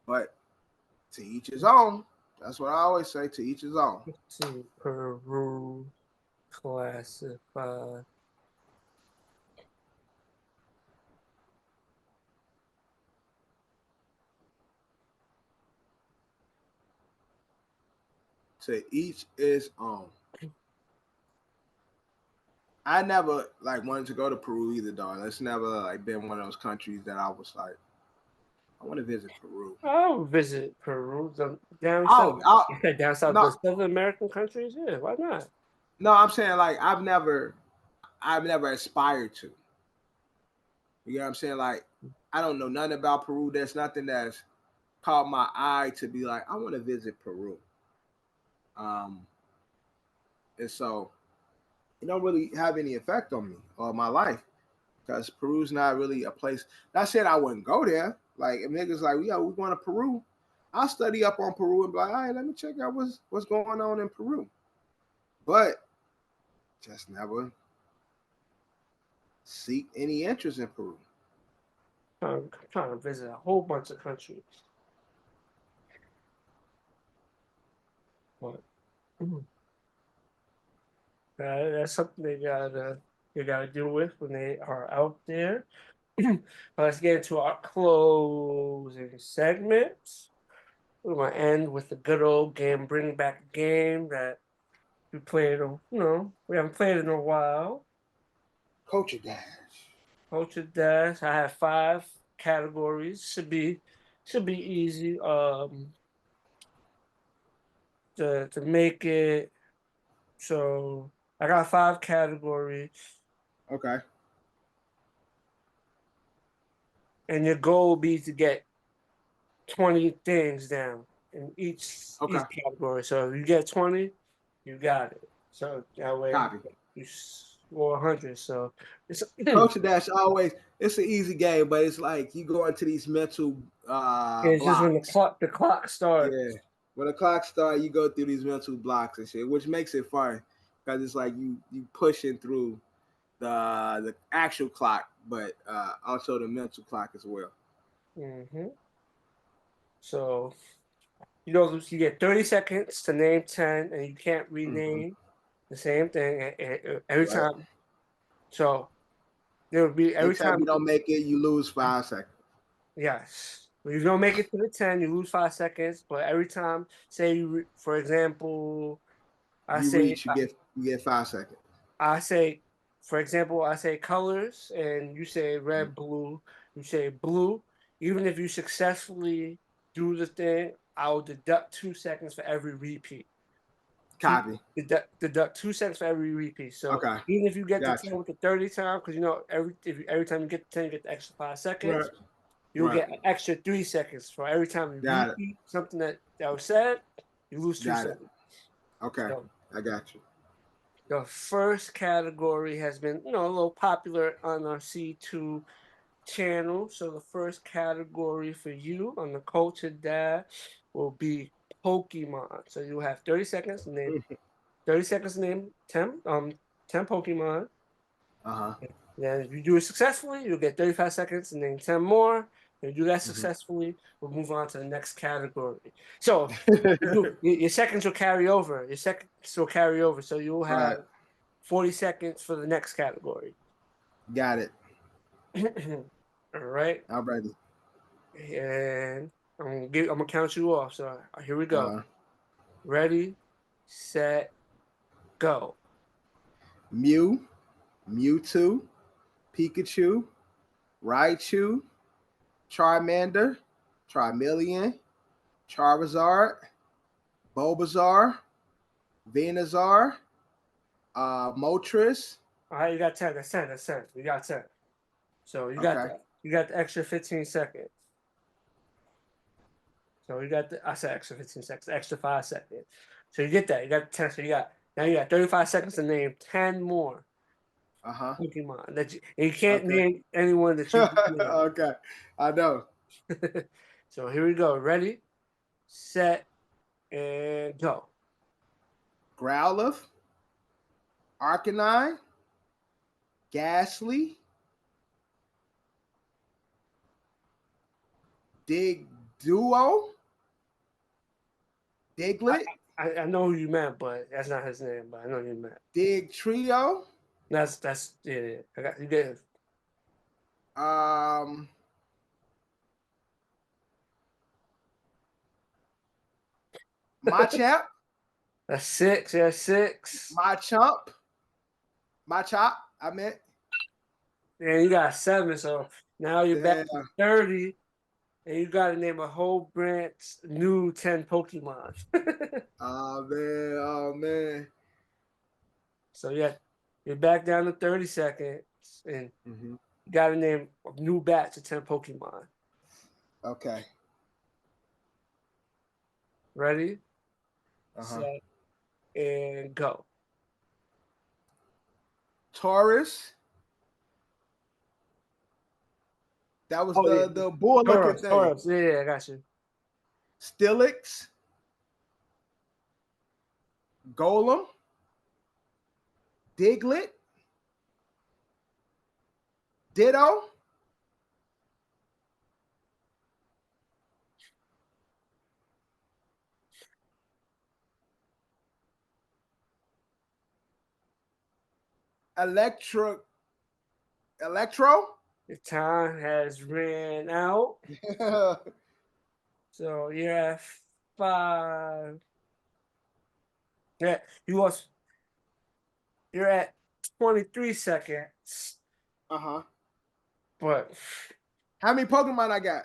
But to each his own. That's what I always say, to each his own. To Peru classified. To each his own. I never wanted to go to Peru either, dog. It's never been one of those countries that I was like, I want to visit Peru. I'll visit Peru. Down Oh, south. You said down south, no, the Southern American countries? Yeah, why not? no, I'm saying I've never aspired to. You know what I'm saying? I don't know nothing about Peru. There's nothing that's caught my eye to be like, I want to visit Peru. And so it don't really have any effect on me or my life, because Peru's not really a place. Not saying I wouldn't go there. Like, if niggas like, yeah, we going to Peru, I'll study up on Peru and be like, all right, let me check out what's going on in Peru. But just never seek any interest in Peru. I'm trying to visit a whole bunch of countries. What? That's something they gotta deal with when they are out there. Let's get into our closing segments. We're gonna end with the good old game, bring back a game that we played. We haven't played in a while. Culture Dash. Culture Dash. I have 5 categories. Should be easy. To make it. So I got 5 categories. Okay. And your goal will be to get 20 things down in each category. So if you get 20, you got it. So that way you score 100. So it's Culture Dash it's an easy game, but it's like you go into these mental it's blocks. just when the clock starts. Yeah. When the clock starts, you go through these mental blocks and shit, which makes it fun, because it's like you pushing through the actual clock, but also the mental clock as well. So you get 30 seconds to name 10, and you can't rename the same thing every time. So there will be every Anytime time. you don't make it, you lose 5 seconds. Yes. When you don't make it to the 10, you lose 5 seconds. But every time, say you, for example, I You say, reach, you get 5 seconds. I say, for example, I say colors, and you say Mm-hmm. red, blue. You say blue. Even if you successfully do the thing, I'll deduct 2 seconds for every repeat. Copy. Deduct 2 seconds for every repeat. So Okay. even if you get to Gotcha. 10 with the 30 time, because you know every time you get to 10, you get the extra 5 seconds. Right. You'll Right. get an extra 3 seconds for every time you Got repeat something that was said. You lose 2 Got it. seconds. Okay. So I got you. the first category has been, a little popular on our C2 channel. So the first category for you on the Culture Dash will be Pokemon. So you have 30 seconds to name 10 Pokemon. Uh-huh. Then if you do it successfully, you'll get 35 seconds and then 10 more. If you do that successfully, we'll move on to the next category. So your seconds will carry over. Your seconds will carry over. So you'll have Right. 40 seconds for the next category. Got it. All right. I'm ready. And I'm gonna count you off. So here we go. Uh, Ready, set, go. Mew, Mewtwo, Pikachu, Raichu, Charmander, Charmeleon, Charizard, Bulbasaur, Venusaur, Moltres. All right, you got 10. That's 10. That's 10. You got 10. So you got Okay. that. You got the extra 15 seconds. So you got I said extra 15 seconds, extra 5 seconds. So you get that. You got 10. So you got 35 seconds to name 10 more Uh-huh. Pokemon and you can't Okay. name anyone that you Okay. I know. So here we go. Ready, set, and go. Growlithe, Arcanine, Ghastly, Digduo, Diglett, I know who you meant, but that's not his name. But I know who you meant. Dig Trio, That's yeah. I got you. Get it. Machamp, That's 6. Yeah, 6. Machop, I meant. And you got 7. So now you're back to 30. And you got to name a whole branch new 10 Pokemon. Oh man. So yeah, you're back down to 30 seconds, and you got to name a new batch of 10 Pokemon. Okay. Ready, set, and go. Taurus. That was the bull looking thing. Tauros. Yeah, I got you. Steelix. Golem. Diglett. Ditto. Electro. Your time has ran out. So you're at 5. Yeah, you're at 23 seconds. But how many Pokemon I got?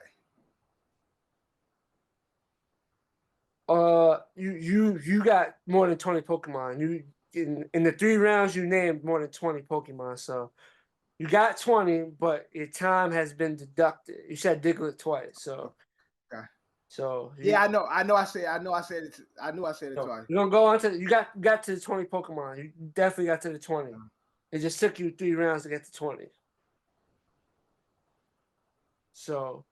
You got more than 20 Pokemon. You in the 3 rounds you named more than 20 Pokemon. So you got 20, but your time has been deducted. You said Diglett twice, so okay. So yeah, I know. I said it twice. You're gonna go on to you got to the 20 Pokemon. You definitely got to the 20. It just took you 3 rounds to get to 20. So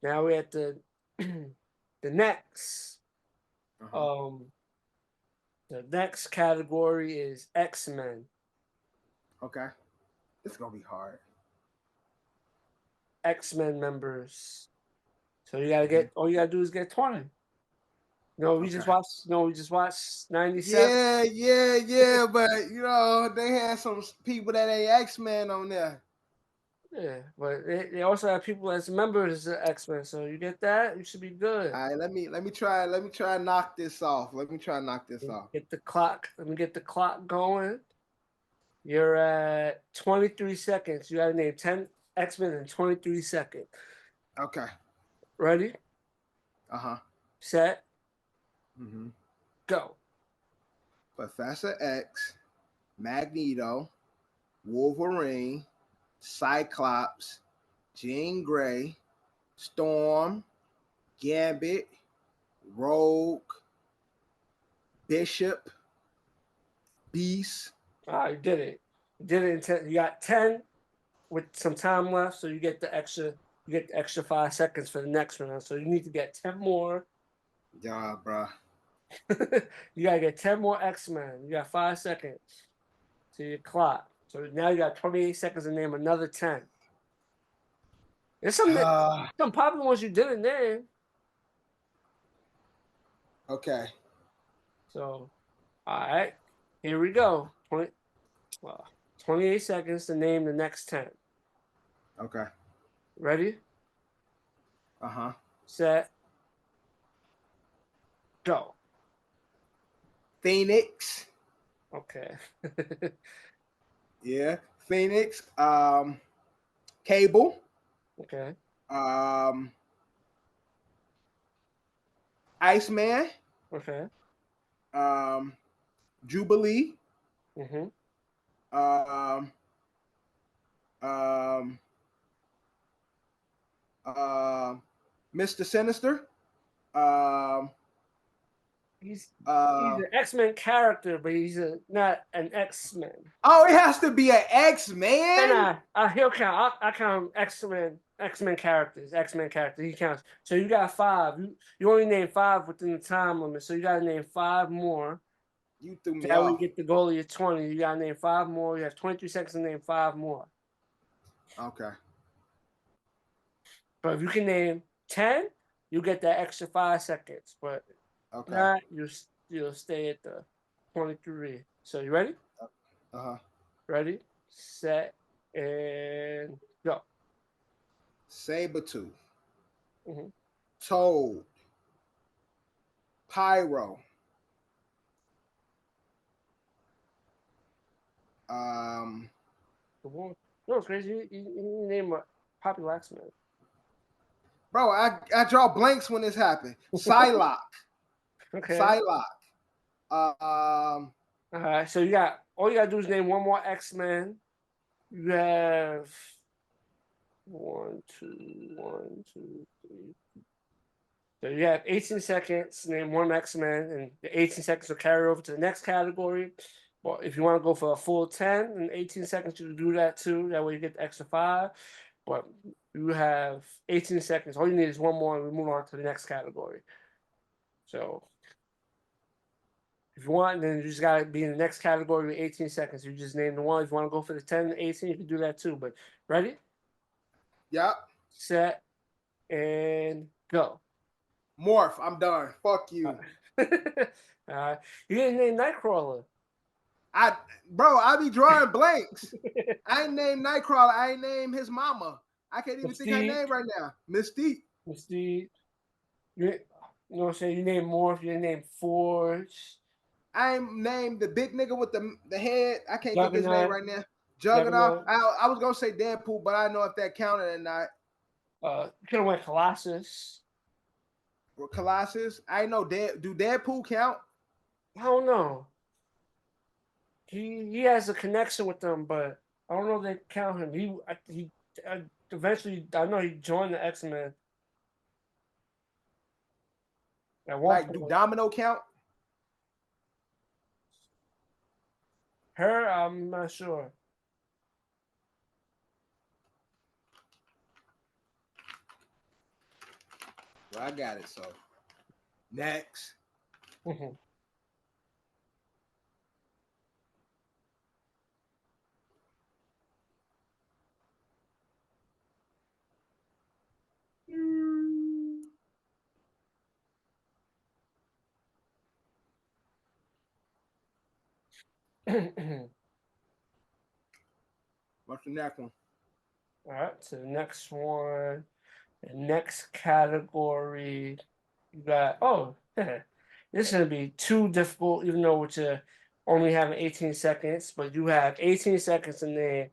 now we're at the the next. The next category is X-Men. Okay. It's gonna be hard. X-Men members. So you gotta get all you gotta do is get 20. No, we Okay. just watched. No, we just watched 97. Yeah. But they had some people that ain't X-Men on there. Yeah, but they also have people as members of X-Men. So you get that, you should be good. All right, let me try and knock this off. Let me try and knock this off. Get the clock. Let me get the clock going. You're at 23 seconds. You gotta name 10 X-Men in 23 seconds. Okay. Ready? Set. Mm-hmm. Go. Professor X, Magneto, Wolverine, Cyclops, Jean Grey, Storm, Gambit, Rogue, Bishop, Beast. You did it. You did it in 10. You got 10 with some time left, so you get the extra. You get the extra 5 seconds for the next round. So you need to get 10 more. Yeah, bro. You gotta get 10 more X-Men. You got 5 seconds to your clock. So now you got 28 seconds to name another 10. There's some popular ones you didn't name. Okay. So, all right, here we go. 28 seconds to name the next 10. Okay. Ready? Uh-huh. Set. Go. Phoenix. Okay. Yeah. Phoenix. Cable. Okay. Iceman. Okay. Jubilee. Mm-hmm. Mr. Sinister. He's an X-Men character, but he's not an X-Men. Oh, it has to be an And X-Man. he'll count. I count X-Men characters. He counts. So you got 5. You only name 5 within the time limit. So you got to name 5 more. You threw me That way off. you get the goal of your 20. You got to name 5 more. You have 23 seconds to name 5 more. Okay. But if you can name 10, you get that extra 5 seconds. But not, you'll stay at the 23. So you ready? Uh-huh. Ready, set, and go. Sabretooth. Mm-hmm. Toad. Pyro. The one. No, it's crazy. You name a popular X-Men. Bro, I draw blanks when this happened. Psylocke. Okay. Psylocke. All right. So all you gotta do is name one more X-Men. You have 1, 2, 3. So you have 18 seconds to name one X-Men, and the 18 seconds will carry over to the next category. Well, if you want to go for a full 10 in 18 seconds, you can do that too. That way you get the extra 5. But you have 18 seconds. All you need is one more, and we move on to the next category. So if you want, then you just got to be in the next category with 18 seconds. You just name the one. If you want to go for the 10 and 18, you can do that too. But ready? Yep. Set, and go. Morph. I'm done. Fuck you. You didn't name Nightcrawler. I be drawing blanks. I ain't named Nightcrawler. I ain't named his mama. I can't even think her name right now. Mystique. Mystique. You know what I'm saying? You name Morph. You name Forge. I ain't named the big nigga with the head. I can't think of his name Juggernaut. right now. Juggernaut. I was gonna say Deadpool, but I don't know if that counted or not. You could have went Colossus. Or Colossus. I know. Do Deadpool count? I don't know. He has a connection with them, but I don't know if they count him. He eventually, I know he joined the X-Men. At one point. Do Domino count? Her, I'm not sure. Well, I got it. So next. What's the next one? All right, so the next one, the next category, you got, oh, this is going to be too difficult, even though we're only having 18 seconds, but you have 18 seconds and then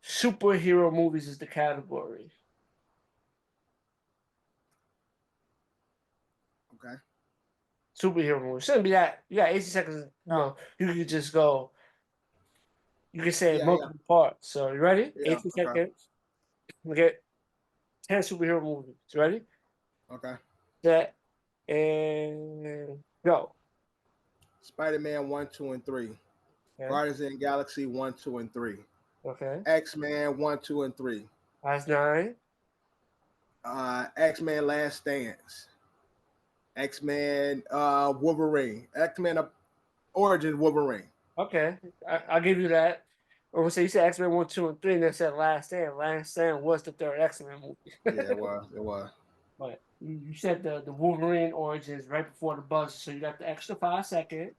superhero movies is the category. Okay. Superhero movies. Shouldn't be that. You got 18 seconds. No, you could just go, you can say Yeah, multiple parts. So, you ready? yeah. 18 Okay. seconds. We get 10 superhero movies. Ready? Okay. Set, and go. Spider-Man 1, 2, and 3. Okay. Guardians of the Galaxy 1, 2, and 3. Okay. X-Men 1, 2, and 3. That's 9. X-Men Last Stance. X-Men Wolverine. X-Men Origin Wolverine. Okay. I'll give you that. Or say you said X-Men 1, 2, and 3, and then said Last Stand. Last Stand was the third X-Men movie. Yeah, it was. It was. But you said the Wolverine origins right before the buzzer, so you got the extra 5 seconds.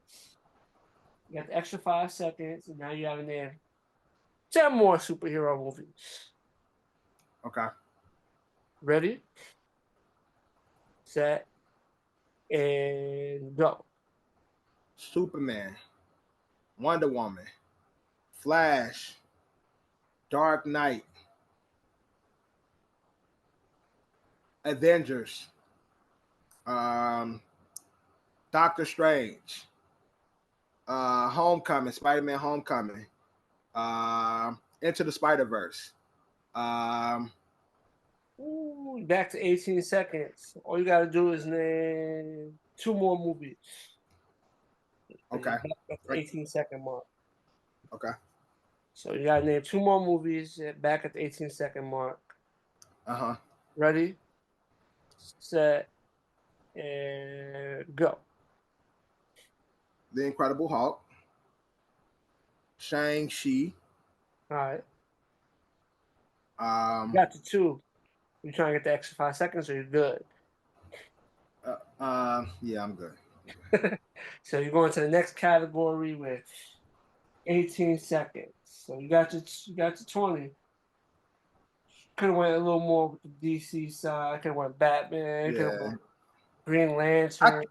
You got the extra 5 seconds, and now you have in there 10 more superhero movies. Okay. Ready, set, and go. Superman. Wonder Woman. Flash. Dark Knight. Avengers. Doctor Strange. Homecoming. Spider-Man Homecoming. Into the Spider-Verse. Ooh, back to 18 seconds. All you got to do is name 2 more movies. Okay. At the 18-second mark. Okay. So you got to name 2 more movies back at the 18-second mark. Uh-huh. Ready, set, and go. The Incredible Hulk. Shang-Chi. All right. Um, You got the 2. You trying to get the extra 5 seconds, or you're good? yeah, I'm good. So you're going to the next category with 18 seconds. So you got your 20. Could have went a little more with the DC side. Could have went Batman. Could have Yeah. went Green Lantern.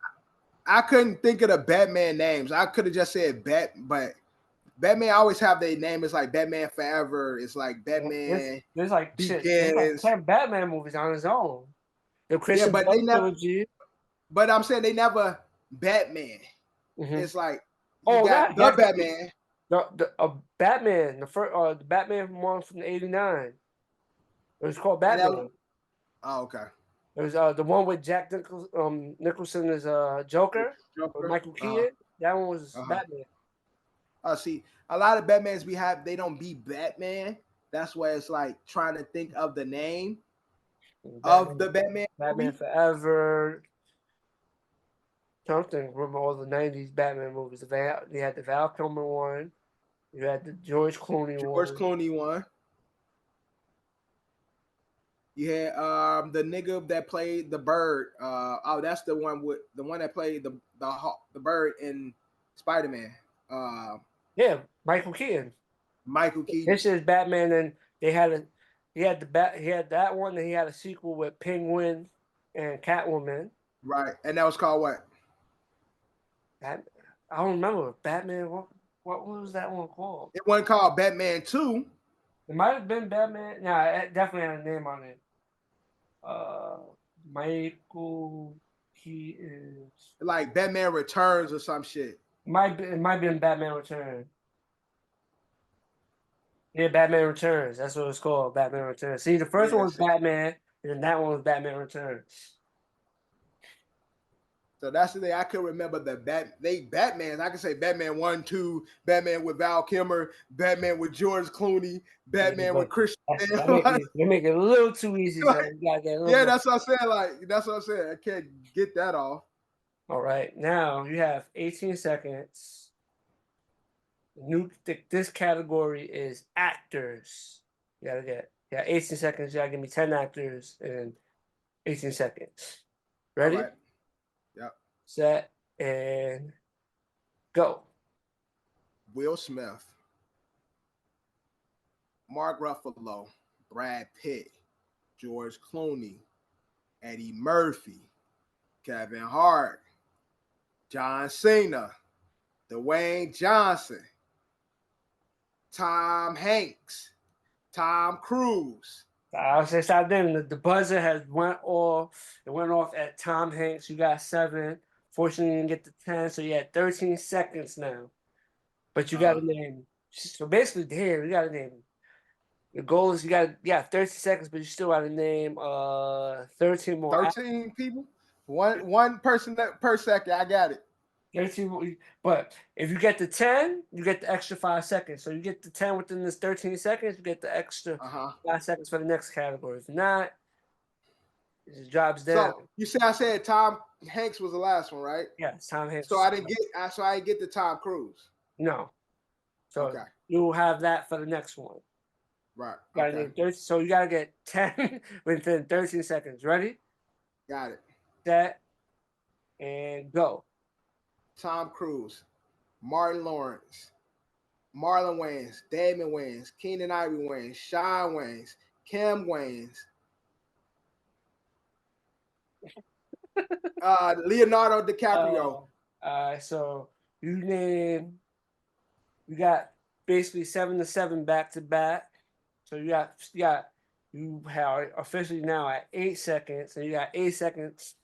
I couldn't think of the Batman names. I could have just said but Batman always have their name. It's like Batman Forever. It's like Batman There's like There's like Begins. 10 Batman movies on his own. The Yeah, Christian but Bale they never. trilogy. But I'm saying they never Batman. Mm-hmm. It's like you got that the Batman. The Batman, the first the Batman one from the '89. It was called Batman. Oh, okay. It was the one with Jack Nicholson as Joker, or Michael Keaton. That one was Batman. See, a lot of Batmans we have, they don't be Batman. That's why it's like trying to think of the name of the Batman. Batman movie. Forever. Something from all the '90s Batman movies. You had the Val Kilmer one. You had the George Clooney one. George Clooney one. You had the nigga that played the bird. That's the one that played the bird in Spider-Man. Yeah, Michael Keaton. Michael Keaton. This is Batman, and he had that one, and he had a sequel with Penguin and Catwoman. Right, and that was called what? I don't remember. Batman. What was that one called? It wasn't called Batman 2. It might have been Batman. No, it definitely had a name on it. Michael Keaton. Like Batman Returns or some shit. It might be in Batman Returns. Yeah, Batman Returns. That's what it's called. Batman Returns. See, the first one was Batman, and then that one was Batman Returns. So that's the thing. I could remember Batmans. I could say Batman 1, 2, Batman with Val Kilmer, Batman with George Clooney, Batman with Christian Bale. They make it a little too easy. That's what I'm saying. That's what I'm saying. I can't get that off. All right. Now you have 18 seconds. This category is actors. You gotta get 18 seconds. You gotta give me 10 actors in 18 seconds. Ready? Yep. Set and go. Will Smith, Mark Ruffalo, Brad Pitt, George Clooney, Eddie Murphy, Kevin Hart, John Cena, Dwayne Johnson, Tom Hanks, Tom Cruise. I'll say stop them. The buzzer has went off. It went off at Tom Hanks. You got 7. Fortunately, you didn't get to 10, so you had 13 seconds now. But you got to name. So basically, here you got to name. The goal is you got 30 seconds, but you still got to name 13 more. 13 people, one person per second. I got it. 13 more. But if you get to 10, you get the extra 5 seconds. So you get to 10 within this 13 seconds, you get the extra 5 seconds for the next category. If not, it just drops down. So you said I said Tom Hanks was the last one, right? Yes, Tom Hanks. So I didn't get the Tom Cruise. No. So you'll have that for the next one. Right. So you gotta get 10 within 13 seconds. Ready? Got it. Set and go. Tom Cruise, Martin Lawrence, Marlon Wayans, Damon Wayans, Keenan Ivory Wayans, Sean Wayans, Kim Wayans, Leonardo DiCaprio. So you got basically 7 to 7 back to back. So you have officially now at 8 seconds, and you got 8 seconds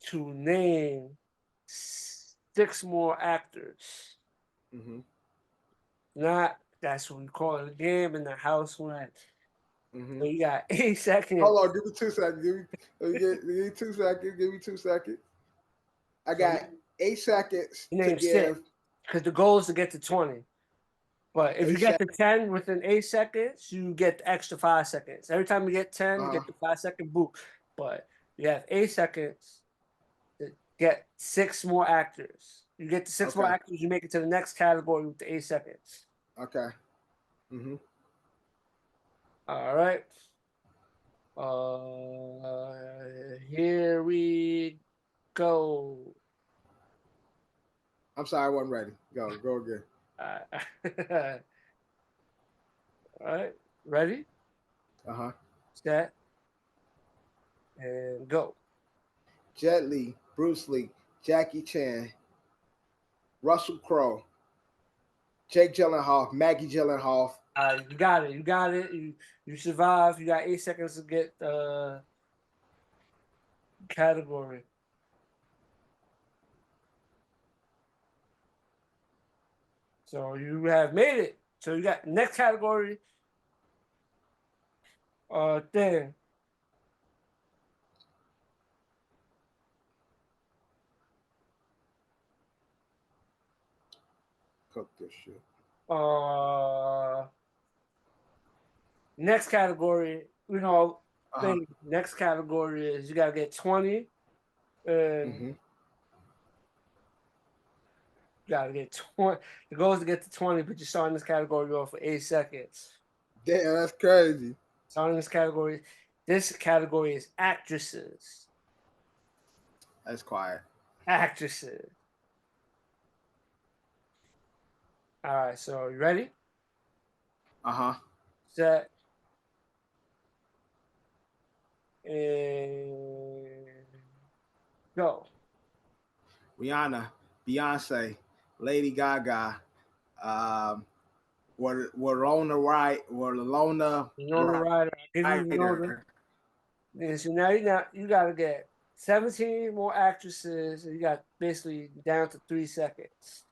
to name 6 more actors. That's what we call it a game in the house when. So you got 8 seconds. Hold on, give me 2 seconds. Give me 2 seconds. Give me 2 seconds. I got 8 seconds to give. Because the goal is to get to 20. But if you get to 10 within 8 seconds, you get the extra 5 seconds. Every time you get 10, you get the 5-second boot. But you have 8 seconds to get 6 more actors. You get the 6 more actors, you make it to the next category with the 8 seconds. Okay. All right. Here we go. I'm sorry, I wasn't ready. Go again. All right. Ready? Set. And go. Jet Li, Bruce Lee, Jackie Chan, Russell Crowe, Jake Gyllenhaal, Maggie Gyllenhaal. You got it. You survived. You got 8 seconds to get category. So you have made it. So you got next category. Thing. Cook this shit. Next category, next category is you gotta get 20. And you gotta get 20. The goal is to get to 20, but you're starting this category off for 8 seconds. Damn, that's crazy. Starting this category. This category is actresses. That's quiet. Actresses. All right, so you ready? Set. And go. Rihanna, Beyonce, Lady Gaga, Winona Ryder. And so now you gotta get 17 more actresses, and you got basically down to 3 seconds.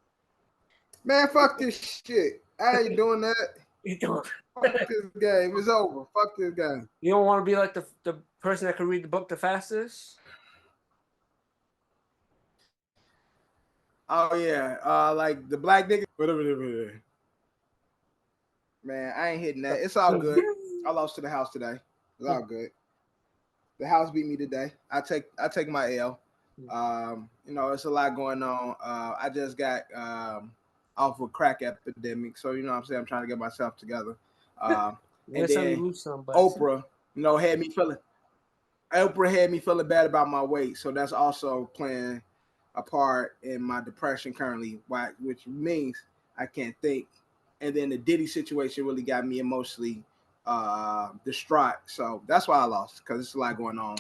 Man, fuck this shit. I ain't doing that. You doing? Fuck this game. It's over. Fuck this game. You don't want to be like the person that can read the book the fastest? Oh yeah, like the black nigga. Man, I ain't hitting that. It's all good. I lost to the house today. It's all good. The house beat me today. I take my L. It's a lot going on. I just got off a crack epidemic, so you know what I'm saying, I'm trying to get myself together. And then Oprah, had me feeling bad about my weight, so that's also playing a part in my depression currently, which means I can't think. And then the Diddy situation really got me emotionally distraught. So that's why I lost, because there's a lot going on.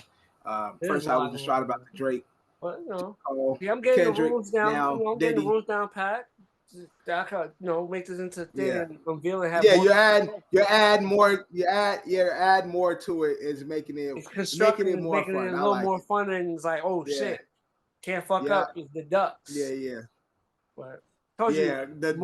First, I was distraught about the Drake. But Cole, I'm getting Kendrick, the rules down. now I'm getting the Diddy. rules down, Pat. I could, make this into a thing and unveil and have Yeah, more. you add more to it, is making it more making fun. it a I little like more it. fun, and it's like, oh shit, can't fuck up is the Ducks. Yeah. But told you, the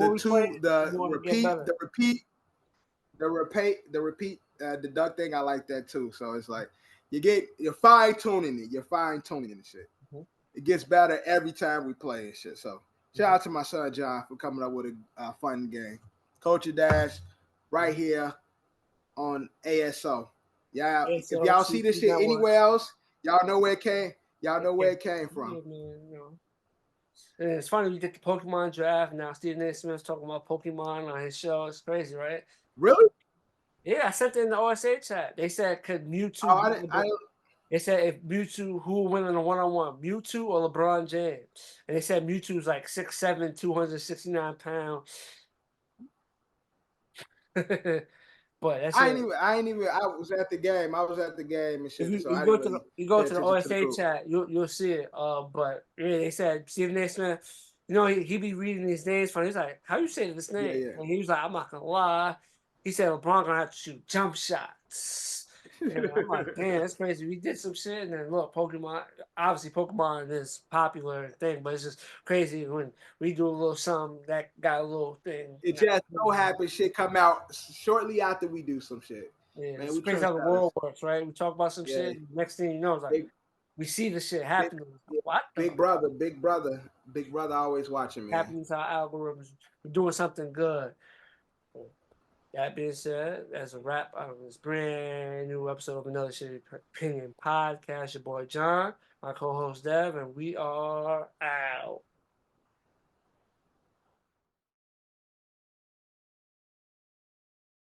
repeat the duck thing. I like that too. So it's like you're fine tuning it. You're fine tuning the shit. Mm-hmm. It gets better every time we play and shit. So shout out to my son John for coming up with a fun game. Culture Dash, right here on ASO. Yeah, if y'all see this shit anywhere else, y'all know where it came. Y'all know where it came from. Yeah, man, And it's funny, we did the Pokemon draft. Now Stephen A. Smith's talking about Pokemon on his show. It's crazy, right? Really? Yeah, I sent it in the OSA chat. They said, could Mewtwo They said if Mewtwo, who will win in a one-on-one, Mewtwo or LeBron James? And they said Mewtwo's like 6'7", 269 pounds. But that's I was at the game. And shit. If so you I go didn't to really you go pay to the attention OSA chat, you'll see it. But yeah, they said Stephen A. Smith. He be reading these names from. He's like, "How you say this name?" Yeah. And he was like, "I'm not gonna lie." He said LeBron gonna have to shoot jump shots. And I'm like, damn, that's crazy. We did some shit, and then look, Pokemon. Obviously, Pokemon is popular thing, but it's just crazy when we do a little something that got a little thing. It just so happens shit come out shortly after we do some shit. Yeah, Man, it's crazy how the world works, right? We talk about some shit, Yeah. next thing you know, it's like we see the shit happening. What? Big brother always watching, man. Happening to our algorithms. We're doing something good. That being said, that's a wrap on this brand new episode of Another Shitty Opinion Podcast. Your boy John, my co-host Dev, and we are out.